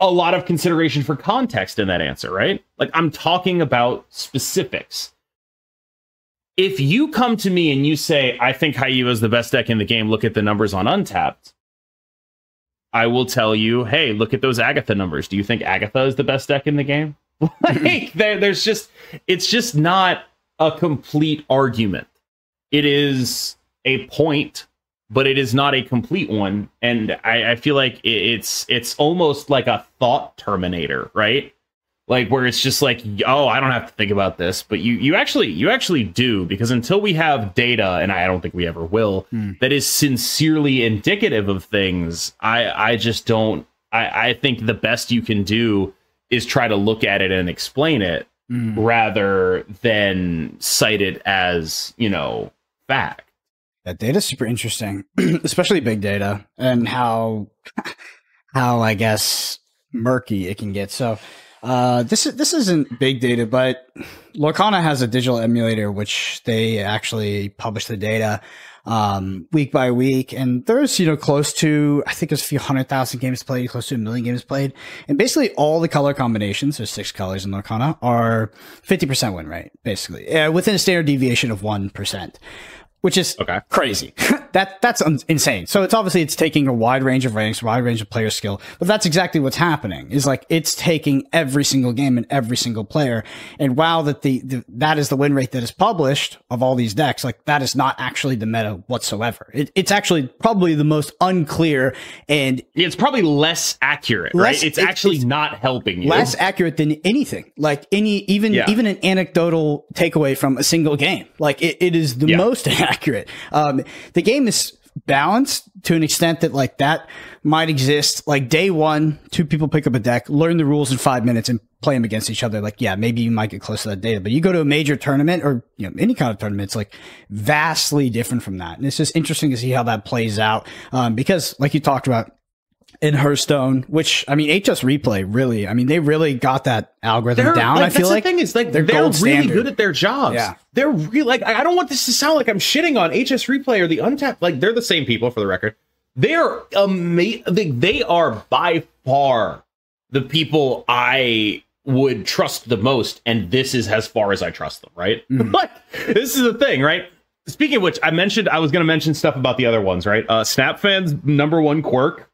Speaker 2: a lot of consideration for context in that answer, right? Like, I'm talking about specifics. If you come to me and you say, I think Haiva is the best deck in the game, look at the numbers on Untapped, I will tell you, hey, look at those Agatha numbers. Do you think Agatha is the best deck in the game? Like, there's just, it's just not a complete argument. It is a point, but it is not a complete one. And I feel like it's almost like a thought terminator, right? Like, where it's just like, oh, I don't have to think about this, but you actually do, because until we have data, and I don't think we ever will, that is sincerely indicative of things, I just don't. I think the best you can do is try to look at it and explain it rather than cite it as, fact.
Speaker 1: That data's super interesting, especially big data, and how I guess murky it can get. So this isn't big data, but Lorcana has a digital emulator which they actually publish the data week by week, and there's close to, I think there's a few 100,000 games played, close to 1 million games played, and basically all the color combinations, there's 6 colors in Lorcana, are 50% win rate, basically, within a standard deviation of 1%. Which is crazy. That's insane. So it's taking a wide range of ranks, wide range of player skill, but that's exactly what's happening. Is like it's taking every single game and every single player. And while that that is the win rate that is published of all these decks, like that is not actually the meta whatsoever. It's actually probably the most unclear, and
Speaker 2: it's probably less accurate, right? It's actually not helping you.
Speaker 1: Less accurate than anything. Like even an anecdotal takeaway from a single game. Like it is the most accurate. The game is balanced to an extent that like that might exist. Like day one, 2 people pick up a deck, learn the rules in 5 minutes, and play them against each other. Like, yeah, maybe you might get close to that data, but you go to a major tournament or any kind of tournament, it's like vastly different from that. And it's just interesting to see how that plays out, because like you talked about, in Hearthstone, which I mean, HS Replay really, I mean, they really got that algorithm down.
Speaker 2: Like,
Speaker 1: I feel like
Speaker 2: the thing is, like, they're
Speaker 1: gold
Speaker 2: really
Speaker 1: standard.
Speaker 2: good at their jobs.
Speaker 1: Yeah.
Speaker 2: They're really, like, I don't want this to sound like I'm shitting on HS Replay or the Untapped. Like, they're the same people, for the record. They are amazing. They are by far the people I would trust the most, and this is as far as I trust them, right? Like, this is the thing, right? Speaking of which, I was going to mention stuff about the other ones, right? SnapFan's #1 quirk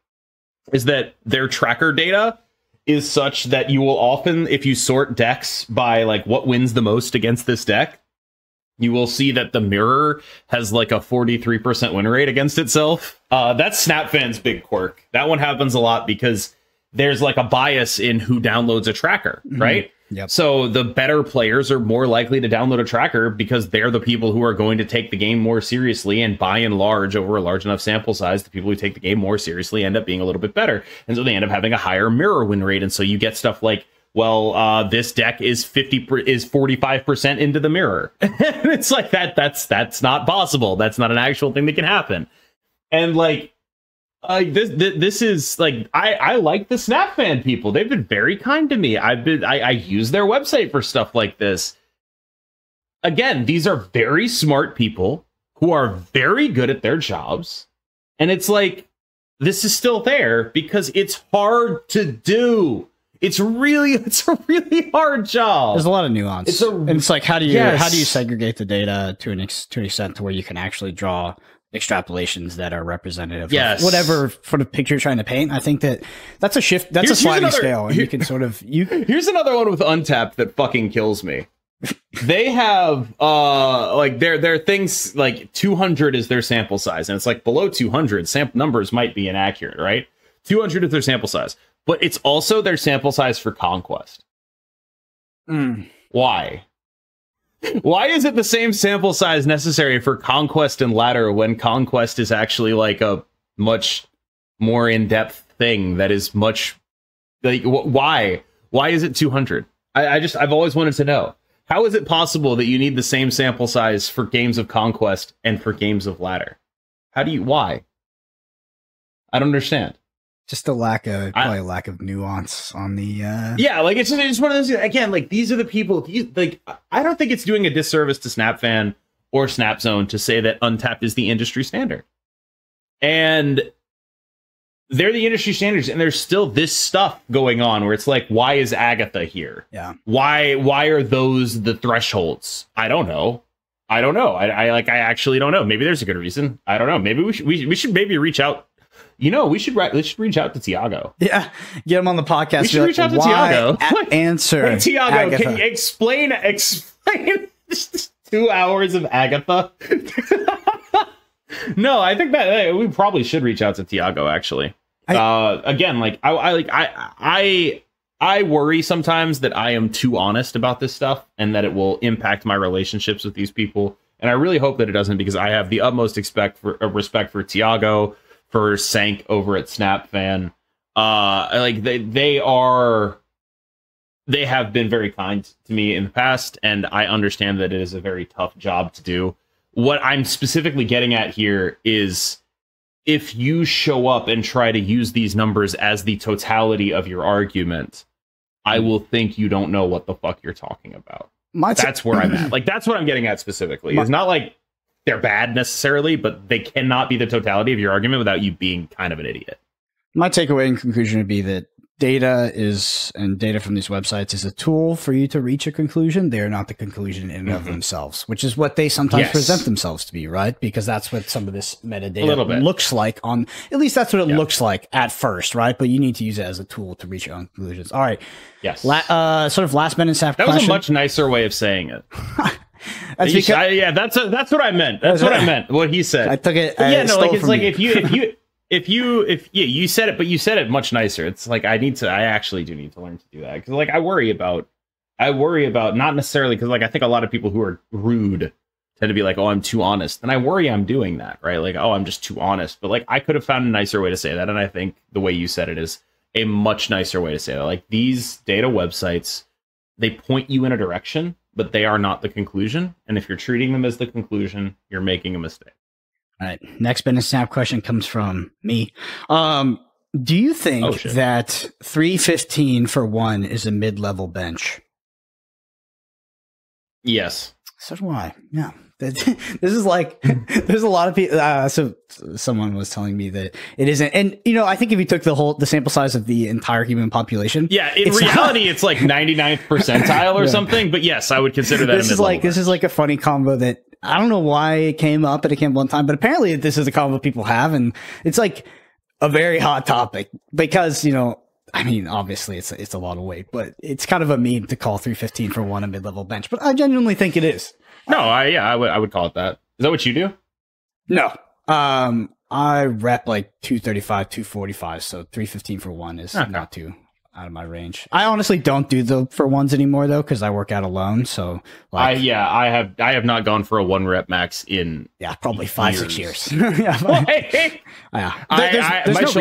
Speaker 2: is that their tracker data is such that you will often, if you sort decks by like what wins the most against this deck, you will see that the mirror has like a 43% win rate against itself. That's SnapFan's big quirk. That one happens a lot because there's like a bias in who downloads a tracker, right?
Speaker 1: Yep.
Speaker 2: So the better players are more likely to download a tracker because they're the people who are going to take the game more seriously, and by and large, over a large enough sample size, the people who take the game more seriously end up being a little bit better. And so they end up having a higher mirror win rate. And so you get stuff like, well, this deck is 45% into the mirror. It's like that's not possible. That's not an actual thing that can happen. And like, this is like, I like the SnapFan people. They've been very kind to me. I use their website for stuff like this. Again, these are very smart people who are very good at their jobs. And it's like, this is still there because it's hard to do. It's a really hard job.
Speaker 1: There's a lot of nuance. And it's like, how do you segregate the data to an extent to where you can actually draw extrapolations that are representative of whatever sort of picture you're trying to paint? I think that's a shift. That's a sliding scale. And you can sort of
Speaker 2: Here's another one with Untapped that fucking kills me. They have like their things like 200 is their sample size, and it's like below 200 sample numbers might be inaccurate, right? 200 is their sample size, but it's also their sample size for Conquest. Why? Why is it the same sample size necessary for Conquest and Ladder when Conquest is actually like a much more in-depth thing that is much like why is it 200? I've always wanted to know. How is it possible that you need the same sample size for games of Conquest and for games of Ladder? Why? I don't understand.
Speaker 1: Just probably a lack of nuance on the
Speaker 2: yeah, like it's one of those, again, like these are the people, like I don't think it's doing a disservice to SnapFan or Snapzone to say that Untapped is the industry standard. And they're the industry standards, and there's still this stuff going on where it's like, why is Agatha here?
Speaker 1: Yeah.
Speaker 2: Why are those the thresholds? I don't know. I actually don't know. Maybe there's a good reason. I don't know. Maybe we should maybe reach out. You know, we should reach out to Tiago.
Speaker 1: Yeah, get him on the podcast.
Speaker 2: We should reach out to Tiago.
Speaker 1: Answer.
Speaker 2: Hey, Tiago, can you explain 2 hours of Agatha? No, I think that we probably should reach out to Tiago. Actually, again, like I worry sometimes that I am too honest about this stuff and that it will impact my relationships with these people. And I really hope that it doesn't, because I have the utmost respect for Tiago, for Sank over at SnapFan. Like they have been very kind to me in the past, and I understand that it is a very tough job to do. What I'm specifically getting at here is, if you show up and try to use these numbers as the totality of your argument, I will think you don't know what the fuck you're talking about. That's where I'm at. Like, that's what I'm getting at specifically. It's not like they're bad necessarily, but they cannot be the totality of your argument without you being kind of an idiot.
Speaker 1: My takeaway and conclusion would be that data from these websites is a tool for you to reach a conclusion. They're not the conclusion in and of themselves, which is what they sometimes present themselves to be, right? Because that's what some of this metadata looks like at least that's what it looks like at first, right? But you need to use it as a tool to reach your own conclusions. All right.
Speaker 2: Yes.
Speaker 1: Sort of last minute snap
Speaker 2: question. That was a much nicer way of saying it. That's because, that's what I meant. That's what I meant. What he said.
Speaker 1: I took it.
Speaker 2: It's like if you said it, but you said it much nicer. It's like I actually do need to learn to do that, because like I worry about not necessarily, because like I think a lot of people who are rude tend to be like, oh, I'm too honest, and I worry I'm doing that, right? Like, oh, I'm just too honest. But like I could have found a nicer way to say that, and I think the way you said it is a much nicer way to say that. Like, these data websites, they point you in a direction, but they are not the conclusion. And if you're treating them as the conclusion, you're making a mistake.
Speaker 1: All right. Next business snap question comes from me. Do you think that 315 for 1 is a mid-level bench?
Speaker 2: Yes.
Speaker 1: So do I. Yeah. This is like, there's a lot of people. So someone was telling me that it isn't, and you know, I think if you took the sample size of the entire human population,
Speaker 2: yeah, in reality, it's like 99th percentile or something. But yes, I would consider that. This
Speaker 1: is like a funny combo that I don't know why it came up, but it came one time. But apparently, this is a combo people have, and it's like a very hot topic because, you know, I mean, obviously it's a lot of weight, but it's kind of a meme to call 315 for 1 a mid-level bench. But I genuinely think it is.
Speaker 2: No, I would call it that. Is that what you do?
Speaker 1: No. I rep like 235, 245, so 315 for 1 is not too out of my range. I honestly don't do the for 1s anymore though, because I work out alone. So like,
Speaker 2: I have not gone for a 1 rep max in
Speaker 1: probably 5-6 years.
Speaker 2: There's no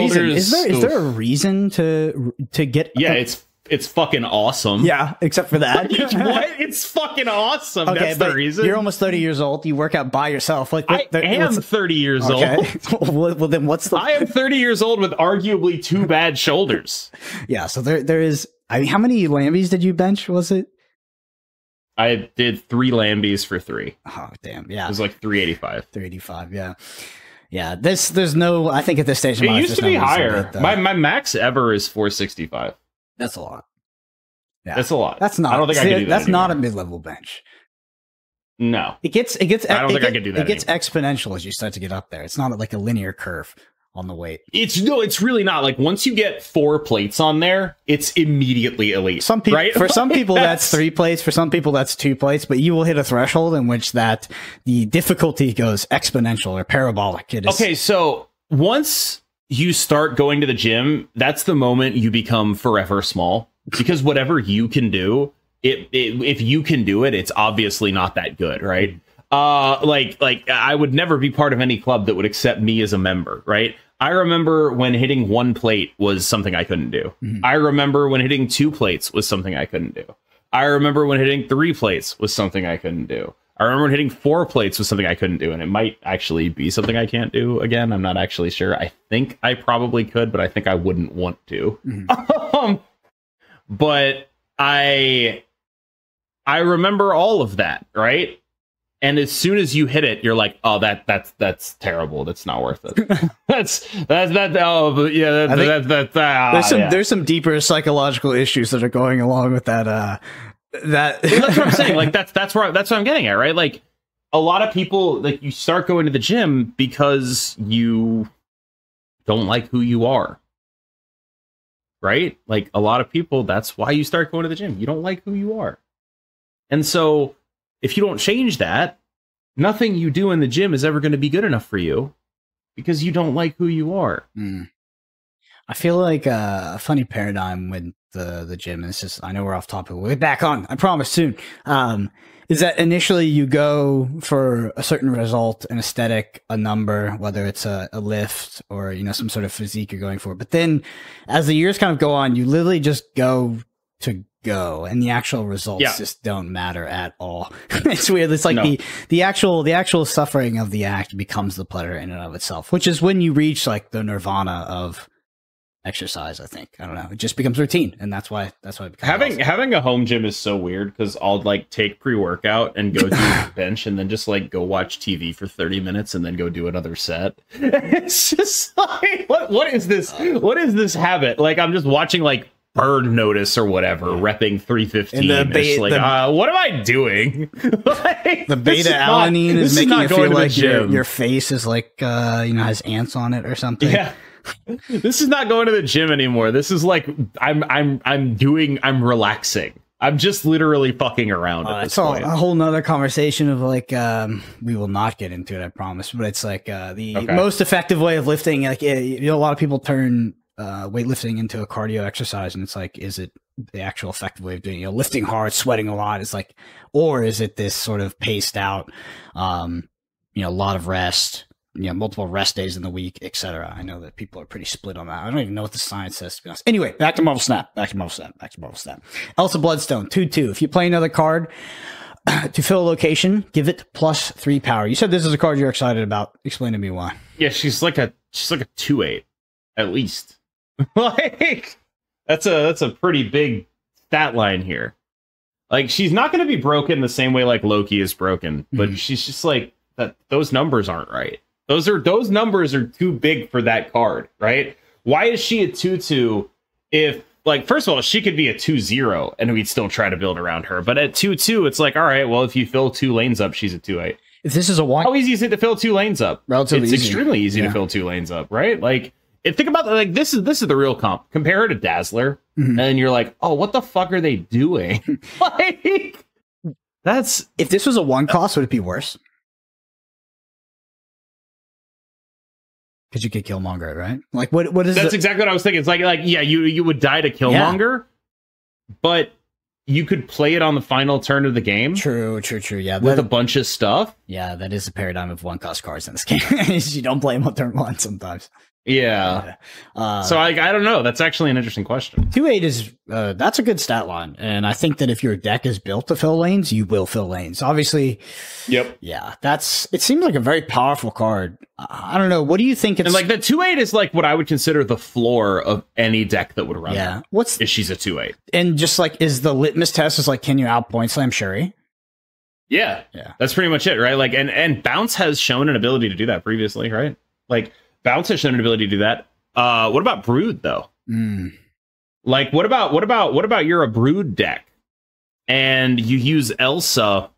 Speaker 1: reason. Is there a reason to get?
Speaker 2: Yeah, it's fucking awesome.
Speaker 1: Yeah, except for that.
Speaker 2: What? It's fucking awesome. Okay, that's the reason.
Speaker 1: You're almost 30 years old. You work out by yourself. Like
Speaker 2: I am 30 years old.
Speaker 1: Well, then what's the?
Speaker 2: I am 30 years old with arguably 2 bad shoulders.
Speaker 1: Yeah. So there is. I mean, how many Lambies did you bench? Was it?
Speaker 2: I did 3 Lambies for 3.
Speaker 1: Oh damn! Yeah,
Speaker 2: it was like 385.
Speaker 1: 385. Yeah. Yeah. There's no. I think at this stage,
Speaker 2: it used to be higher. My max ever is 465.
Speaker 1: That's a lot. Yeah.
Speaker 2: That's a lot.
Speaker 1: That's not.
Speaker 2: I don't think I can do that.
Speaker 1: That's
Speaker 2: anymore.
Speaker 1: Not a mid-level bench.
Speaker 2: No.
Speaker 1: It gets. I
Speaker 2: don't think I can do that.
Speaker 1: It gets exponential as you start to get up there. It's not like a linear curve on the weight.
Speaker 2: It's really not. Like once you get 4 plates on there, it's immediately elite.
Speaker 1: Some people,
Speaker 2: right?
Speaker 1: For some people, that's 3 plates. For some people, that's 2 plates. But you will hit a threshold in which that the difficulty goes exponential or parabolic. It is.
Speaker 2: Okay, so once you start going to the gym, that's the moment you become forever small. Because whatever you can do, if you can do it, it's obviously not that good, right? Like I would never be part of any club that would accept me as a member, right? I remember when hitting 1 plate was something I couldn't do. Mm-hmm. I remember when hitting 2 plates was something I couldn't do. I remember when hitting 3 plates was something I couldn't do. I remember when hitting 4 plates was something I couldn't do, and it might actually be something I can't do again. I'm not actually sure. I think I probably could, but I think I wouldn't want to. Mm-hmm. But I remember all of that, right? And as soon as you hit it, you're like, "Oh, that's terrible. That's not worth it."
Speaker 1: There's some deeper psychological issues that are going along with that. That's
Speaker 2: what I'm saying. Like that's what I'm getting at, right? Like a lot of people, like you start going to the gym because you don't like who you are. Right? Like a lot of people, that's why you start going to the gym. You don't like who you are. And so if you don't change that, nothing you do in the gym is ever going to be good enough for you because you don't like who you are.
Speaker 1: I feel like a funny paradigm with the gym, and it's just, I know we're off topic. We'll get back on, I promise soon. Is that initially you go for a certain result, an aesthetic, a number, whether it's a lift or, you know, some sort of physique you're going for. But then as the years kind of go on, you literally just go to go, and the actual results just don't matter at all. It's weird. It's like the actual suffering of the act becomes the pleasure in and of itself, which is when you reach like the nirvana of exercise. I think, I don't know, it just becomes routine, and that's why it becomes
Speaker 2: having a home gym is so weird because I'll like take pre-workout and go do the bench and then just like go watch TV for 30 minutes and then go do another set. It's just like what is this habit? Like I'm just watching like Burn Notice or whatever, repping 315. What am I doing? Like,
Speaker 1: the beta alanine is making you feel like your face is like has ants on it or something.
Speaker 2: Yeah. This is not going to the gym anymore. This is like I'm relaxing. I'm just literally fucking around at this point.
Speaker 1: A whole nother conversation of like we will not get into it, I promise. But it's like most effective way of lifting. Like a lot of people turn weightlifting into a cardio exercise, and it's like, is it the actual effective way of doing it? Lifting hard, sweating a lot is like, or is it this sort of paced out, a lot of rest, multiple rest days in the week, etc. I know that people are pretty split on that. I don't even know what the science says, to be honest. Anyway, back to Marvel Snap. Elsa Bloodstone, 2/2. If you play another card to fill a location, give it +3 power. You said this is a card you're excited about. Explain to me why.
Speaker 2: Yeah, she's like a 2/8 at least. Like, that's a pretty big stat line here. Like, she's not going to be broken the same way like Loki is broken, but she's just like that. Those numbers aren't right. Those numbers are too big for that card, right? Why is she a 2/2 if, like, first of all, she could be a 2/0 and we'd still try to build around her. But at 2/2, it's like, all right, well, if you fill 2 lanes up, she's a 2/8.
Speaker 1: If this is a one,
Speaker 2: how easy is it to fill 2 lanes up?
Speaker 1: Relatively
Speaker 2: it's
Speaker 1: easy.
Speaker 2: Extremely easy to fill 2 lanes up, right? Like, and think about that. Like, this is the real comp. Compare her to Dazzler, and you're like, oh, what the fuck are they doing? Like, that's,
Speaker 1: if this was a 1 cost, would it be worse? Because you could Killmonger, right? Like, what is
Speaker 2: that's exactly what I was thinking. It's like yeah, you would die to Killmonger, but you could play it on the final turn of the game.
Speaker 1: True. Yeah,
Speaker 2: with a bunch of stuff.
Speaker 1: Yeah, that is the paradigm of 1 cost cards in this game. You don't play them on turn 1 sometimes.
Speaker 2: Yeah. So I don't know. That's actually an interesting question.
Speaker 1: 2/8 is that's a good stat line, and I think that if your deck is built to fill lanes, you will fill lanes. Obviously.
Speaker 2: Yep.
Speaker 1: Yeah, it seems like a very powerful card. I don't know. What do you think? It's
Speaker 2: and like the 2/8 is like what I would consider the floor of any deck that would run.
Speaker 1: Yeah.
Speaker 2: That. If she's a 2/8,
Speaker 1: and just like is the litmus test is like, can you out point slam Shuri?
Speaker 2: Yeah. That's pretty much it, right? Like, and Bounce has shown an ability to do that previously, right? Like, Bounce has shown an ability to do that. What about Brood though? Like, what about you're a Brood deck and you use Elsa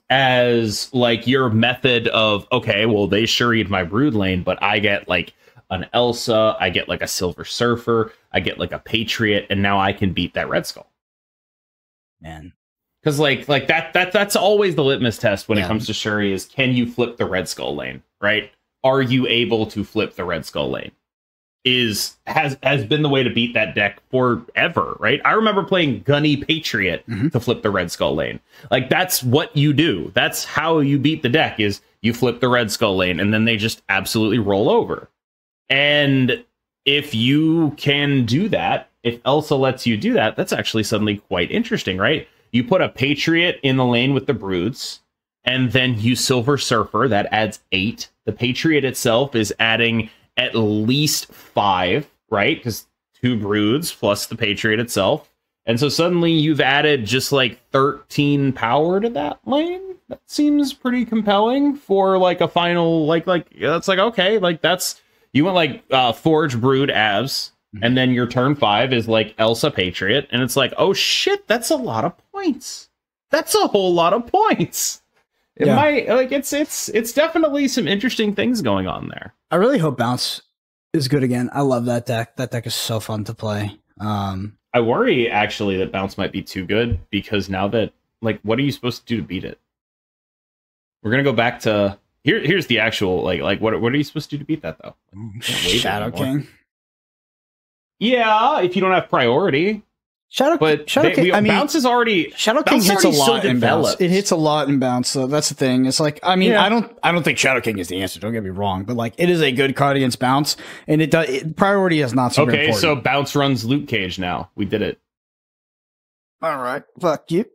Speaker 2: as like your method of, okay, well, they Shuri'd my Brood lane, but I get like an Elsa, I get like a Silver Surfer, I get like a Patriot, and now I can beat that Red Skull.
Speaker 1: Man.
Speaker 2: Because like that's always the litmus test when it comes to Shuri is, can you flip the Red Skull lane, right? Are you able to flip the Red Skull lane? Has been the way to beat that deck forever, right? I remember playing Gunny Patriot to flip the Red Skull lane. Like, that's what you do. That's how you beat the deck, is you flip the Red Skull lane, and then they just absolutely roll over. And if you can do that, if Elsa lets you do that, that's actually suddenly quite interesting, right? You put a Patriot in the lane with the Broods, and then you Silver Surfer, that adds 8. The Patriot itself is adding at least 5, right? Because 2 Broods plus the Patriot itself. And so suddenly you've added just like 13 power to that lane. That seems pretty compelling for like a final, like that's like, okay, like that's, you went like Forge Brood Avs, and then your turn 5 is like Elsa Patriot, and it's like, oh shit, that's a lot of points. That's a whole lot of points. It might, like, it's definitely some interesting things going on there.
Speaker 1: I really hope Bounce is good again. I love that deck. That deck is so fun to play.
Speaker 2: I worry actually that Bounce might be too good, because now that, like, what are you supposed to do to beat it? We're gonna go back to here's the actual like what are you supposed to do to beat that though?
Speaker 1: Shadow King.
Speaker 2: Yeah, if you don't have priority.
Speaker 1: Shadow King, I mean,
Speaker 2: Bounce is already,
Speaker 1: Shadow King hits a lot in Bounce. It hits a lot in Bounce, so that's the thing. It's like, I mean, I don't think Shadow King is the answer. Don't get me wrong, but like, it is a good card against Bounce, and priority is not super important.
Speaker 2: Okay, so Bounce runs Luke Cage now. We did it.
Speaker 1: All right, fuck you.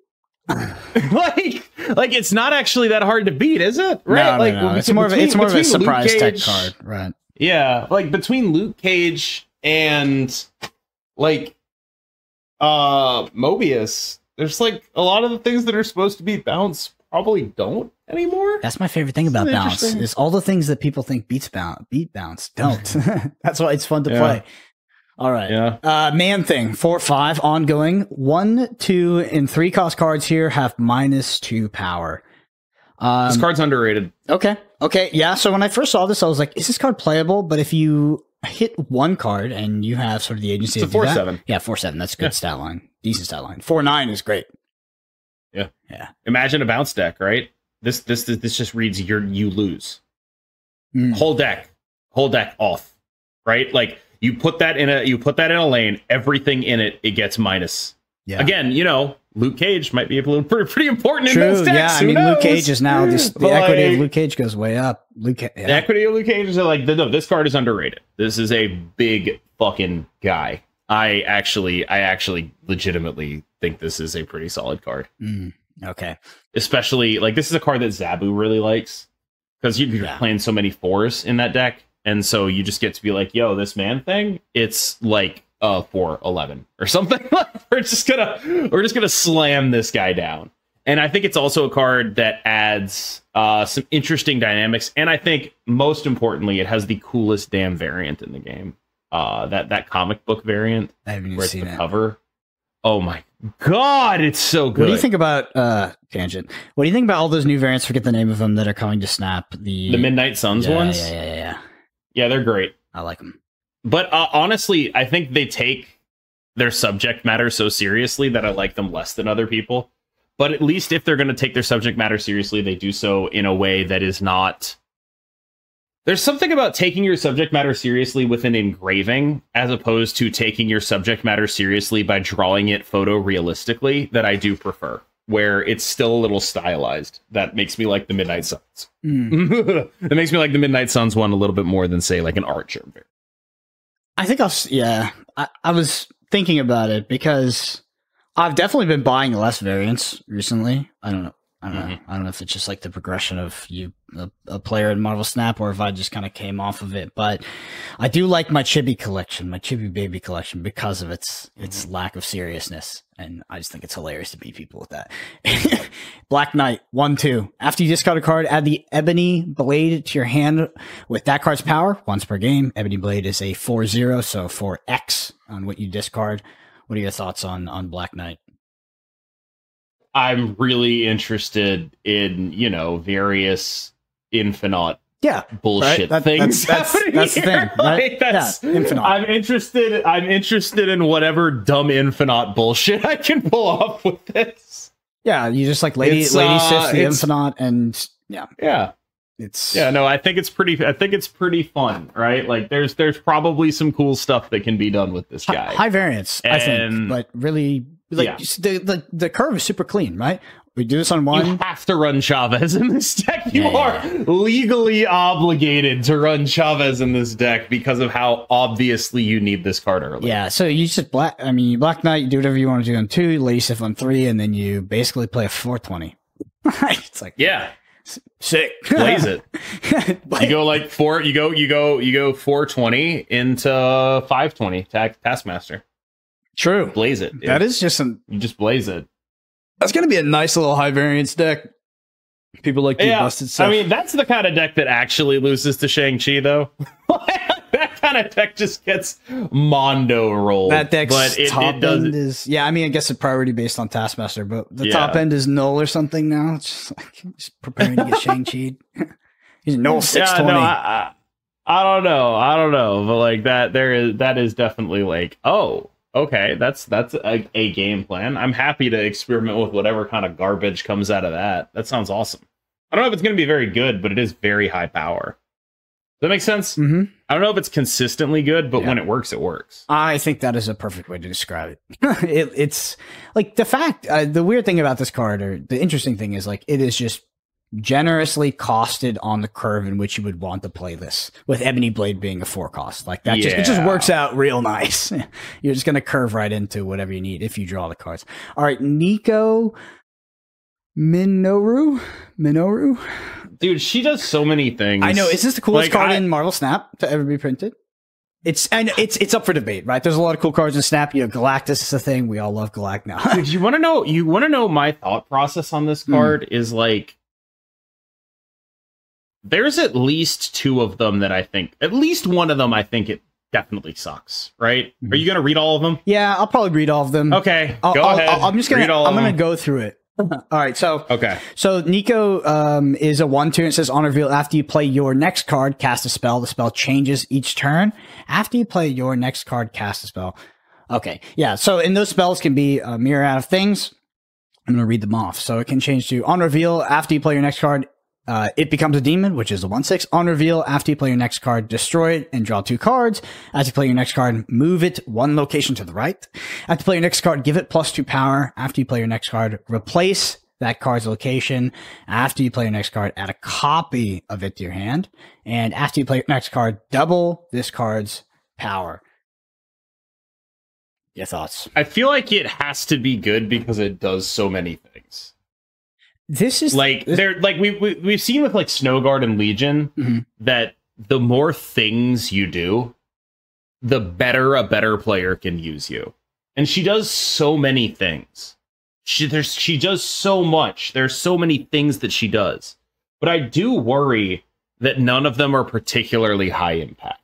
Speaker 2: like it's not actually that hard to beat, is it? Right?
Speaker 1: No. It's more of a surprise tech card, right?
Speaker 2: Yeah, like between Luke Cage and like Mobius, there's like a lot of the things that are supposed to beat Bounce probably don't anymore.
Speaker 1: That's my favorite thing about Bounce, is all the things that people think beat Bounce don't. That's why it's fun to play. All right.
Speaker 2: Yeah.
Speaker 1: Man Thing, 4/5 ongoing. 1, 2, and 3 cost cards here have -2 power.
Speaker 2: This card's underrated.
Speaker 1: Okay. Yeah. So when I first saw this, I was like, is this card playable? But if you hit 1 card and you have sort of the agency
Speaker 2: to do that.
Speaker 1: 4/7. Yeah, 4/7. That's a good stat line. Decent stat line. 4/9 is great.
Speaker 2: Yeah. Imagine a Bounce deck, right? This just reads you lose. Whole deck off. Right? Like, you put that in a lane, everything in it gets minus. Yeah. Again, Luke Cage might be a little pretty important in those decks.
Speaker 1: Yeah, I mean, Luke Cage is now the equity of Luke Cage goes way up. The
Speaker 2: equity of Luke Cage is like, no, this card is underrated. This is a big fucking guy. I actually legitimately think this is a pretty solid card.
Speaker 1: Okay.
Speaker 2: Especially, like, this is a card that Zabu really likes, because you're playing so many 4s in that deck. and so you just get to be like, yo, this man thing, it's like 4/11 or something. we're just gonna slam this guy down. And I think it's also a card that adds some interesting dynamics, and I think most importantly, it has the coolest damn variant in the game. That comic book variant.
Speaker 1: I haven't even
Speaker 2: where it's
Speaker 1: seen
Speaker 2: the
Speaker 1: it.
Speaker 2: Cover. Oh my god, it's so good.
Speaker 1: What do you think about tangent? What do you think about all those new variants? Forget the name of them that are coming to Snap. The
Speaker 2: Midnight Suns ones. Yeah, they're great.
Speaker 1: I like them.
Speaker 2: But honestly, I think they take their subject matter so seriously that I like them less than other people. But at least if they're going to take their subject matter seriously, they do so in a way that is not... There's something about taking your subject matter seriously with an engraving, as opposed to taking your subject matter seriously by drawing it photorealistically, that I do prefer, where it's still a little stylized. That makes me like the Midnight Suns. That makes me like the Midnight Suns one a little bit more than, say, like an Archer.
Speaker 1: I think I was thinking about it because I've definitely been buying less variants recently. I don't know. I don't know if it's just like the progression of you, a player in Marvel Snap, or if I just kind of came off of it. But I do like my Chibi collection, my Chibi Baby collection, because of its lack of seriousness. And I just think it's hilarious to beat people with that. Black Knight, 1/2. After you discard a card, add the Ebony Blade to your hand with that card's power once per game. Ebony Blade is a 4/0, so 4x on what you discard. What are your thoughts on Black Knight?
Speaker 2: I'm really interested in, various infinite bullshit things. That's the thing, right? Infinite. I'm interested in whatever dumb infinite bullshit I can pull off with this.
Speaker 1: Yeah, you just like Lady Sif, the infinite, and
Speaker 2: yeah. I think it's pretty fun, right? Like there's probably some cool stuff that can be done with this guy.
Speaker 1: High variance, I think, but really, the curve is super clean, right? We do this on one.
Speaker 2: You have to run Chavez in this deck. You are legally obligated to run Chavez in this deck because of how obviously you need this card early.
Speaker 1: Yeah, so you just Black Knight, you do whatever you want to do on 2, Lady Sif on 3, and then you basically play a 420. It's like sick.
Speaker 2: Blaze it. You go like 420 into 520 Taskmaster.
Speaker 1: True.
Speaker 2: Blaze it.
Speaker 1: That is just
Speaker 2: you just blaze it.
Speaker 1: That's gonna be a nice little high variance deck. People like the busted stuff.
Speaker 2: I mean, that's the kind of deck that actually loses to Shang-Chi, though. That kind of deck just gets Mondo rolled.
Speaker 1: That deck's top end is... Yeah, I mean, I guess it's priority based on Taskmaster, but the top end is null or something now. It's just like just preparing to get Shang-Chi. He's null 620.
Speaker 2: Yeah, no, I don't know. But like that is definitely like, oh, okay, that's a game plan. I'm happy to experiment with whatever kind of garbage comes out of that. That sounds awesome. I don't know if it's going to be very good, but it is very high power. Does that make sense?
Speaker 1: Mm-hmm.
Speaker 2: I don't know if it's consistently good, but when it works, it works.
Speaker 1: I think that is a perfect way to describe it. It's like the weird thing about this card, or the interesting thing is like, it is just generously costed on the curve in which you would want to play this, with Ebony Blade being a 4 cost. Like that it just works out real nice. You're just going to curve right into whatever you need if you draw the cards. All right, Nico Minoru.
Speaker 2: Dude, she does so many things.
Speaker 1: I know. Is this the coolest card in Marvel Snap to ever be printed? It's up for debate, right? There's a lot of cool cards in Snap. Galactus is a thing. We all love Galact now.
Speaker 2: Dude, you want to know? You want to know my thought process on this card is like, there's at least 2 of them that I think, at least one of them, I think it definitely sucks. Right? Are you gonna read all of them?
Speaker 1: Yeah, I'll probably read all of them.
Speaker 2: Okay, go ahead.
Speaker 1: I'm gonna go through it. All right, so Nico is a 1/2. It says on reveal, after you play your next card, cast a spell. The spell changes each turn. After you play your next card, cast a spell. Okay, yeah. So in those spells can be a myriad of things. I'm gonna read them off. So it can change to on reveal, after you play your next card, it becomes a demon, which is a 1/6. On reveal, after you play your next card, destroy it and draw 2 cards. As you play your next card, move it 1 location to the right. After you play your next card, give it +2 power. After you play your next card, replace that card's location. After you play your next card, add a copy of it to your hand. And after you play your next card, double this card's power. Your thoughts?
Speaker 2: I feel like it has to be good because it does so many things.
Speaker 1: This is
Speaker 2: like we've seen with like Snowguard and Legion that the more things you do, the better a better player can use you. And she does so many things. She does so much. There's so many things that she does. But I do worry that none of them are particularly high impact.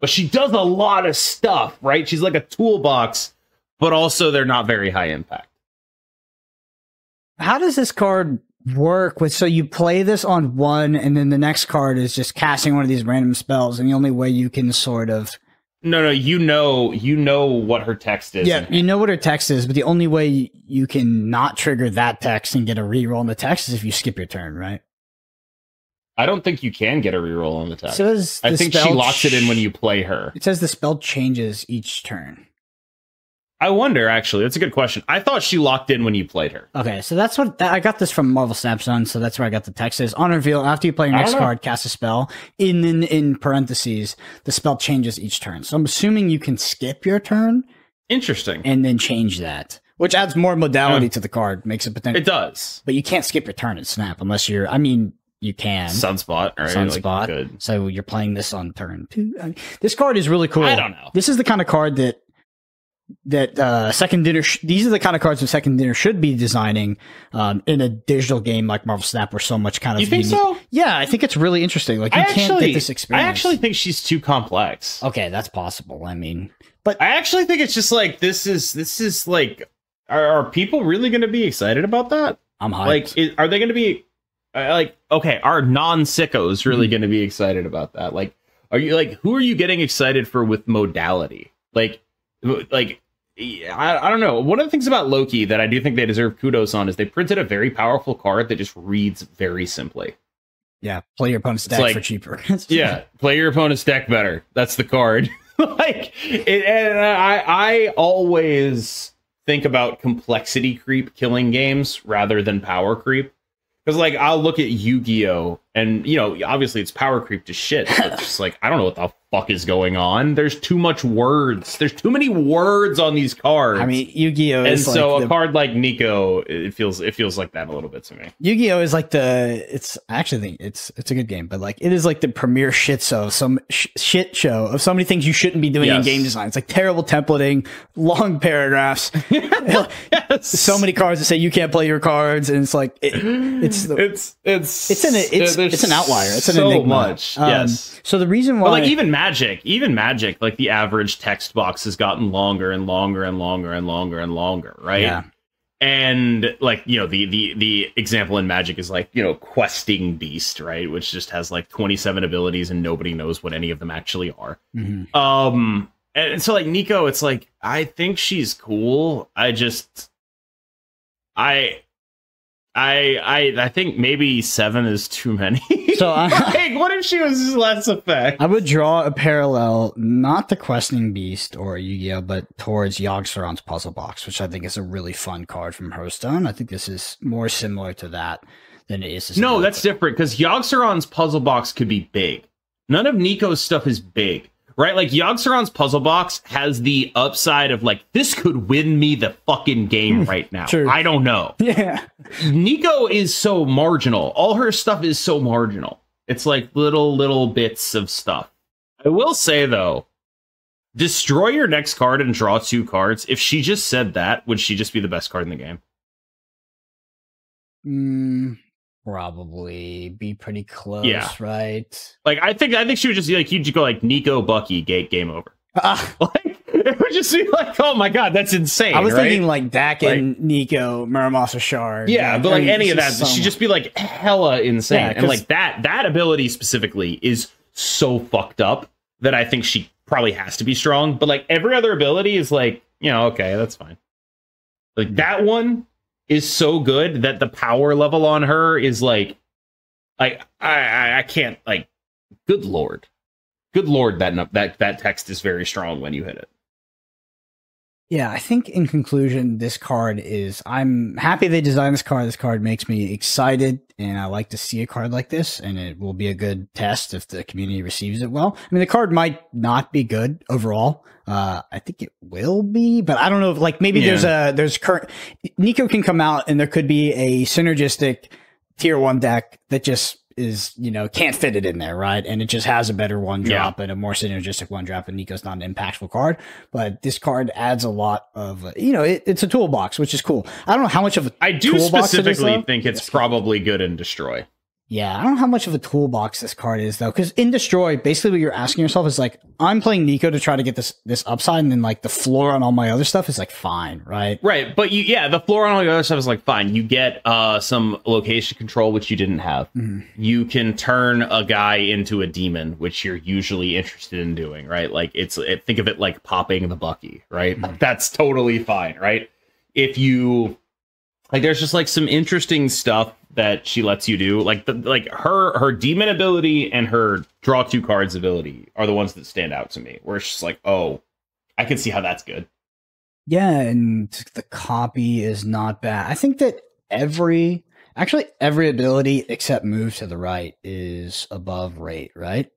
Speaker 2: But she does a lot of stuff, right? She's like a toolbox, but also they're not very high impact.
Speaker 1: How does this card work with, so you play this on one and then the next card is just casting one of these random spells, and the only way you can sort of
Speaker 2: you know what her text is.
Speaker 1: Yeah, you know what her text is, but the only way you can not trigger that text and get a reroll on the text is if you skip your turn, right?
Speaker 2: I don't think you can get a reroll on the text.
Speaker 1: So
Speaker 2: I think she locks it in when you play her.
Speaker 1: It says the spell changes each turn.
Speaker 2: I wonder, actually. That's a good question. I thought she locked in when you played her.
Speaker 1: Okay, so that's what I got this from Marvel Snapshot, so that's where I got the text. Is on reveal, after you play your next card, cast a spell. In parentheses, the spell changes each turn. So I'm assuming you can skip your turn.
Speaker 2: Interesting.
Speaker 1: And then change that, which adds more modality to the card, makes it potential.
Speaker 2: It does.
Speaker 1: But you can't skip your turn and snap unless you're, I mean, you can.
Speaker 2: Sunspot, right?
Speaker 1: Sunspot.
Speaker 2: Good.
Speaker 1: So you're playing this on turn 2. I mean, this card is really cool.
Speaker 2: I don't know.
Speaker 1: This is the kind of card that Second Dinner, these are the kind of cards that Second Dinner should be designing in a digital game like Marvel Snap, where so much kind of.
Speaker 2: You think so?
Speaker 1: Yeah, I think it's really interesting. Like, you can't get this experience.
Speaker 2: I actually think she's too complex.
Speaker 1: Okay, that's possible. I mean, but
Speaker 2: I actually think it's just like this is like, are people really going to be excited about that?
Speaker 1: I'm hyped.
Speaker 2: Like, are they going to be like, okay, are non-sickos really going to be excited about that? Like, are you like, who are you getting excited for with modality? Like I don't know. One of the things about Loki that I do think they deserve kudos on is they printed a very powerful card that just reads very simply.
Speaker 1: Yeah, play your opponent's deck for cheaper.
Speaker 2: Yeah, play your opponent's deck better. That's the card. Like, and I always think about complexity creep killing games rather than power creep. Because, like, I'll look at Yu-Gi-Oh! And, you know, obviously it's power creep to shit. So it's just like, I don't know what the fuck is going on. There's too much words. There's too many words on these cards.
Speaker 1: I mean, Yu-Gi-Oh!
Speaker 2: And so like a card like Nico, it feels like that a little bit to me.
Speaker 1: Yu-Gi-Oh! Is like I actually think it's a good game, but like, it is like the premier shit show, shit show of so many things you shouldn't be doing in game design. It's like terrible templating, long paragraphs, so many cards that say you can't play your cards, and it's like it's an outlier. It's an
Speaker 2: so
Speaker 1: enigma.
Speaker 2: Much. Yes.
Speaker 1: So the reason why,
Speaker 2: but like even Magic, like the average text box has gotten longer and longer and longer and longer and longer, right?
Speaker 1: Yeah.
Speaker 2: And like, you know, the example in Magic is like, you know, Questing Beast, right? Which just has like 27 abilities and nobody knows what any of them actually are.
Speaker 1: Mm-hmm.
Speaker 2: And so like Nico, it's like, I think she's cool. I think maybe 7 is too many. So like, what if she was less effect?
Speaker 1: I would draw a parallel, not to Questing Beast or Yu-Gi-Oh, but towards Yogg-Saron's Puzzle Box, which I think is a really fun card from Hearthstone. I think this is more similar to that than it is to
Speaker 2: No, that's different, because Yogg-Saron's Puzzle Box could be big. None of Nico's stuff is big. Right, like Yogg-Saron's Puzzle Box has the upside of like, this could win me the fucking game right now.
Speaker 1: True.
Speaker 2: I don't know.
Speaker 1: Yeah.
Speaker 2: Nico is so marginal. All her stuff is so marginal. It's like little bits of stuff. I will say though, destroy your next card and draw 2 cards. If she just said that, would she just be the best card in the game?
Speaker 1: Probably be pretty close, right?
Speaker 2: Like, I think she would just be like, you'd go like Nico, Bucky, game over. Like, it would just be like, oh my god, that's insane.
Speaker 1: I was thinking like Dak and Nico, Muramasa Shard.
Speaker 2: Yeah, but like any of that, she'd just be like hella insane. Yeah, and like that ability specifically is so fucked up that I think she probably has to be strong. But like every other ability is like, you know, okay, that's fine. Like that one is so good that the power level on her is like I can't, like, good lord, that text is very strong when you hit it.
Speaker 1: Yeah, I think in conclusion, this card is, I'm happy they designed this card. This card makes me excited, and I like to see a card like this, and it will be a good test if the community receives it well. I mean, the card might not be good overall. I think it will be, but I don't know if, like, maybe there's current, Nico can come out and there could be a synergistic tier 1 deck that just is, can't fit it in there, right? And it just has a better one drop and a more synergistic one drop, and Nico's not an impactful card. But this card adds a lot of, it's a toolbox, which is cool. I don't know how much of a
Speaker 2: I do specifically think it's probably good in Destroy.
Speaker 1: Yeah, I don't know how much of a toolbox this card is, though, because in Destroy, basically what you're asking yourself is like, I'm playing Nico to try to get this upside, and then like the floor on all my other stuff is like fine, right?
Speaker 2: Right, but the floor on all your other stuff is like fine. You get some location control, which you didn't have. Mm-hmm. You can turn a guy into a demon, which you're usually interested in doing, right? Like think of it like popping the Bucky, right? Mm-hmm. That's totally fine, right? If you like, there's just like some interesting stuff that she lets you do, like her demon ability and her draw 2 cards ability are the ones that stand out to me, where it's just like, oh, I can see how that's good.
Speaker 1: Yeah, and the copy is not bad. I think that every ability except move to the right is above rate, right?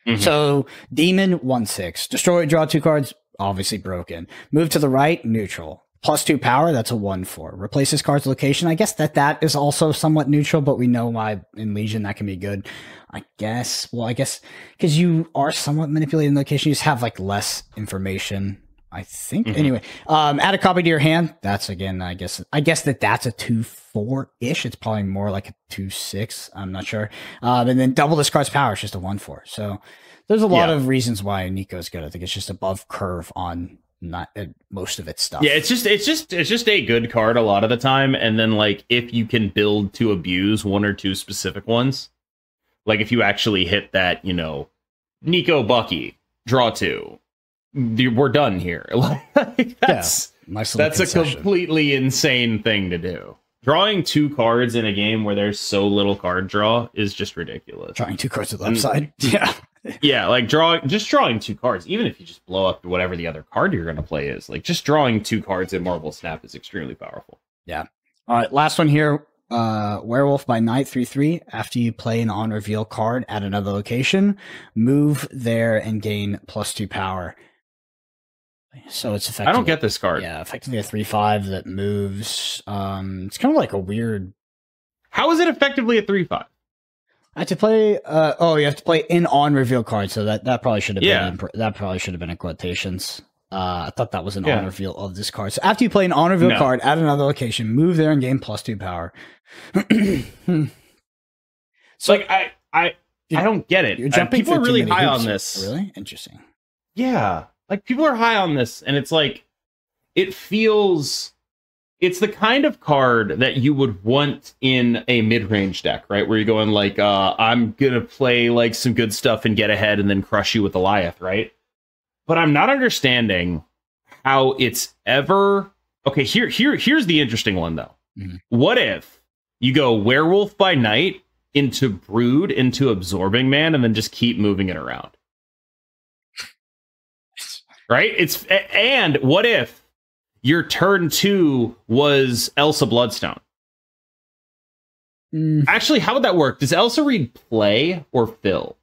Speaker 1: Mm-hmm. So demon 1/6, destroy, draw 2 cards, obviously broken. Move to the right, neutral. +2 power, that's a 1/4. Replace this card's location. I guess that is also somewhat neutral, but we know why in Legion that can be good. I guess because you are somewhat manipulating location, you just have like less information, I think. Mm-hmm. Anyway, add a copy to your hand. That's again, I guess that's a 2/4-ish. It's probably more like a 2/6. I'm not sure. And then double this card's power. It's just a 1/4. So there's a lot of reasons why Nico's good. I think it's just above curve on not most of its stuff.
Speaker 2: Yeah, it's just a good card a lot of the time, and then like if you can build to abuse 1 or 2 specific ones, like if you actually hit that, Nico Bucky, draw 2, we're done here. Like that's a completely insane thing to do. Drawing 2 cards in a game where there's so little card draw is just ridiculous.
Speaker 1: Drawing 2 cards to the upside. Yeah.
Speaker 2: Yeah, like drawing 2 cards, even if you just blow up whatever the other card you're going to play is, like just drawing 2 cards in Marvel Snap is extremely powerful.
Speaker 1: Yeah. All right, last one here. Werewolf by Night 3/3. After you play an on reveal card at another location, move there and gain +2 power. So it's effectively,
Speaker 2: I don't get this card.
Speaker 1: Yeah, effectively a 3/5 that moves. It's kind of like a weird.
Speaker 2: How is it effectively a 3/5?
Speaker 1: I have to play. You have to play in on reveal cards. So that probably should have been. That probably should have been in quotations. I thought that was an on reveal of this card. So after you play an on reveal card at another location, move there and gain +2 power.
Speaker 2: So like I don't get it.
Speaker 1: You're jumping.
Speaker 2: People are really high on this.
Speaker 1: Really interesting.
Speaker 2: Yeah, like people are high on this, and it's like it feels. It's the kind of card that you would want in a mid-range deck, right? Where you're going like, I'm going to play like some good stuff and get ahead and then crush you with Goliath, right? But I'm not understanding how it's ever... Okay, here's the interesting one, though. Mm-hmm. What if you go Werewolf by Night into Brood, into Absorbing Man, and then just keep moving it around? Right? And what if your turn 2 was Elsa Bloodstone? Actually, how would that work? Does Elsa read play or fill?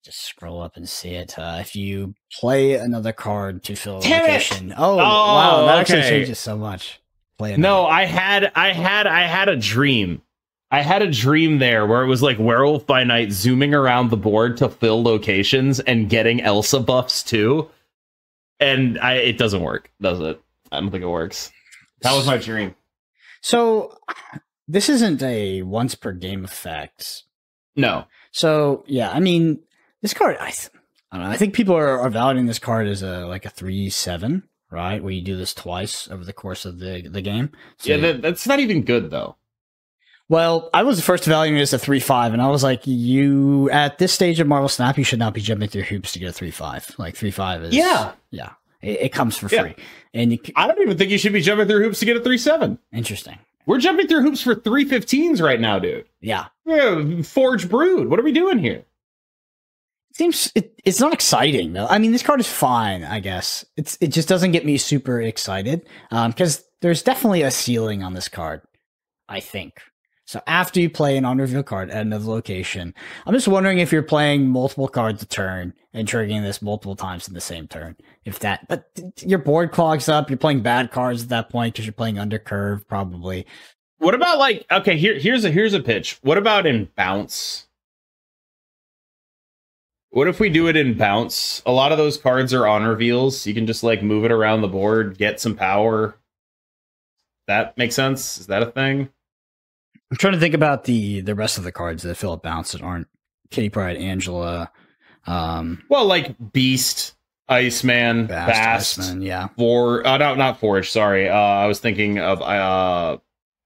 Speaker 1: Just scroll up and see it. If you play another card to fill a location. Oh, wow, that actually changes so much.
Speaker 2: No, I had a dream. I had a dream there where it was like Werewolf by Night zooming around the board to fill locations and getting Elsa buffs too. And it doesn't work, does it? I don't think it works. That was my dream. So
Speaker 1: this isn't a once per game effect.
Speaker 2: No.
Speaker 1: So yeah, I mean, this card, I don't know. I think people are valuing this card as a 3/7, right? Where you do this twice over the course of the game. So,
Speaker 2: yeah, that's not even good though.
Speaker 1: Well, I was the first to value it as a 3/5, and I was like, you at this stage of Marvel Snap, you should not be jumping through hoops to get a 3/5. Like 3/5 is yeah. It comes for free. And
Speaker 2: I don't even think you should be jumping through hoops to get a 3/7.
Speaker 1: Interesting.
Speaker 2: We're jumping through hoops for 3/15s right now, dude.
Speaker 1: Yeah.
Speaker 2: Forge Brood. What are we doing here?
Speaker 1: It's not exciting though. I mean, this card is fine, I guess. It just doesn't get me super excited. Because there's definitely a ceiling on this card, I think. So after you play an on-reveal card at another location, I'm just wondering if you're playing multiple cards a turn and triggering this multiple times in the same turn. But your board clogs up. You're playing bad cards at that point because you're playing under curve, probably.
Speaker 2: What about like, okay, here's a pitch. What about in bounce? What if we do it in bounce? A lot of those cards are on reveals. You can just like move it around the board, get some power. That makes sense? Is that a thing?
Speaker 1: I'm trying to think about the rest of the cards that fill up bounce that aren't Kitty Pryde, Angela.
Speaker 2: Well, like Beast, Iceman, Bast,
Speaker 1: Iceman, yeah.
Speaker 2: Not Forge. Sorry, I was thinking of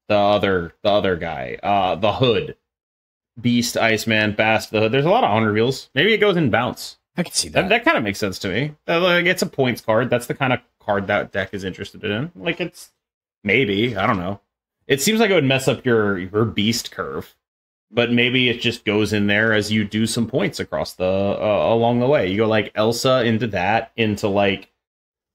Speaker 2: the other guy, the Hood. Beast, Iceman, Bast, the Hood. There's a lot of on reveals. Maybe it goes in bounce.
Speaker 1: I can see that.
Speaker 2: That kind of makes sense to me. Like, it's a points card. That's the kind of card that deck is interested in. Like, it's maybe, I don't know. It seems like it would mess up your Beast curve, but maybe it just goes in there as you do some points across the along the way. You go like Elsa into that, into like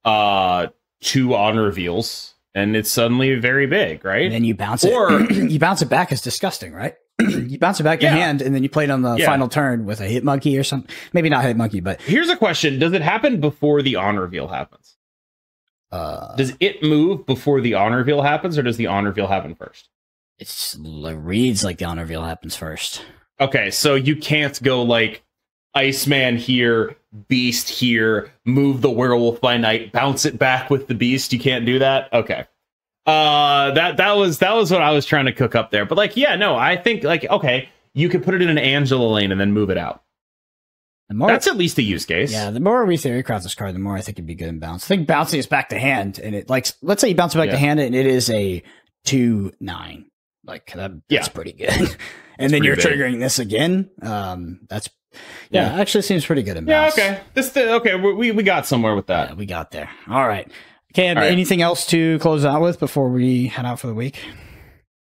Speaker 2: 2 on reveals, and it's suddenly very big, right?
Speaker 1: And then you bounce it, or you bounce it back as disgusting, right? You bounce it back in hand, and then you play it on the final turn with a hit monkey or something. Maybe not hit monkey, but
Speaker 2: here's a question: does it happen before the on reveal happens? Does it move before the on reveal happens, or does the on reveal happen first?
Speaker 1: It reads like the on reveal happens first.
Speaker 2: Okay, so you can't go like Iceman here, Beast here, move the Werewolf by Night, bounce it back with the Beast. You can't do that. Okay. That was what I was trying to cook up there. But like, yeah, no, I think like, okay, you could put it in an Angela lane and then move it out. That's at least a use case.
Speaker 1: Yeah, the more we theorycraft this card, the more I think it'd be good in bounce. I think bouncing is back to hand, and it like, let's say you bounce it back to hand, and it is a 2/9. Like that's pretty good. And then you're triggering this again. That's actually seems pretty good in bounce.
Speaker 2: Yeah, okay. We got somewhere with that.
Speaker 1: Yeah, we got there. All right. Okay, anything else to close out with before we head out for the week?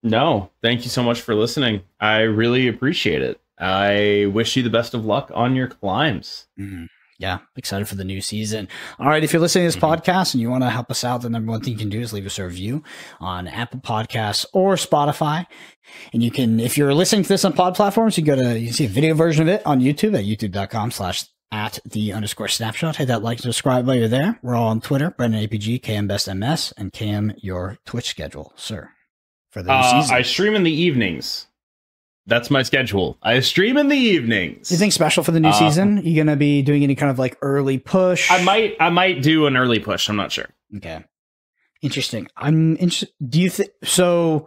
Speaker 2: No, thank you so much for listening. I really appreciate it. I wish you the best of luck on your climbs.
Speaker 1: Mm-hmm. Yeah, excited for the new season. All right, if you're listening to this podcast and you want to help us out, the number one thing you can do is leave us a review on Apple Podcasts or Spotify. And you can, if you're listening to this on pod platforms, you can see a video version of it on YouTube at youtube.com/@the_snapshot. Hit that like and subscribe while you're there. We're all on Twitter, Brendan APG, KM Best MS, and KM your Twitch schedule, sir, for the new season.
Speaker 2: I stream in the evenings. That's my schedule. I stream in the evenings.
Speaker 1: Anything special for the new season? You gonna be doing any kind of like early push?
Speaker 2: I might do an early push. I'm not sure.
Speaker 1: Okay, interesting. I'm interested. Do you think so?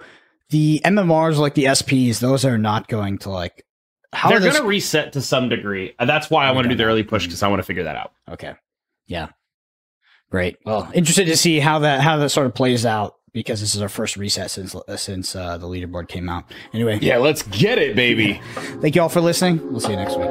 Speaker 1: The MMRs, like the SPs, those are not going to like.
Speaker 2: They're going to reset to some degree. That's why I want to do the early push, because I want to figure that out.
Speaker 1: Okay. Yeah. Great. Well, interested to see how that sort of plays out, because this is our first reset since the leaderboard came out. Anyway.
Speaker 2: Yeah, let's get it, baby.
Speaker 1: Thank you all for listening. We'll see you next week.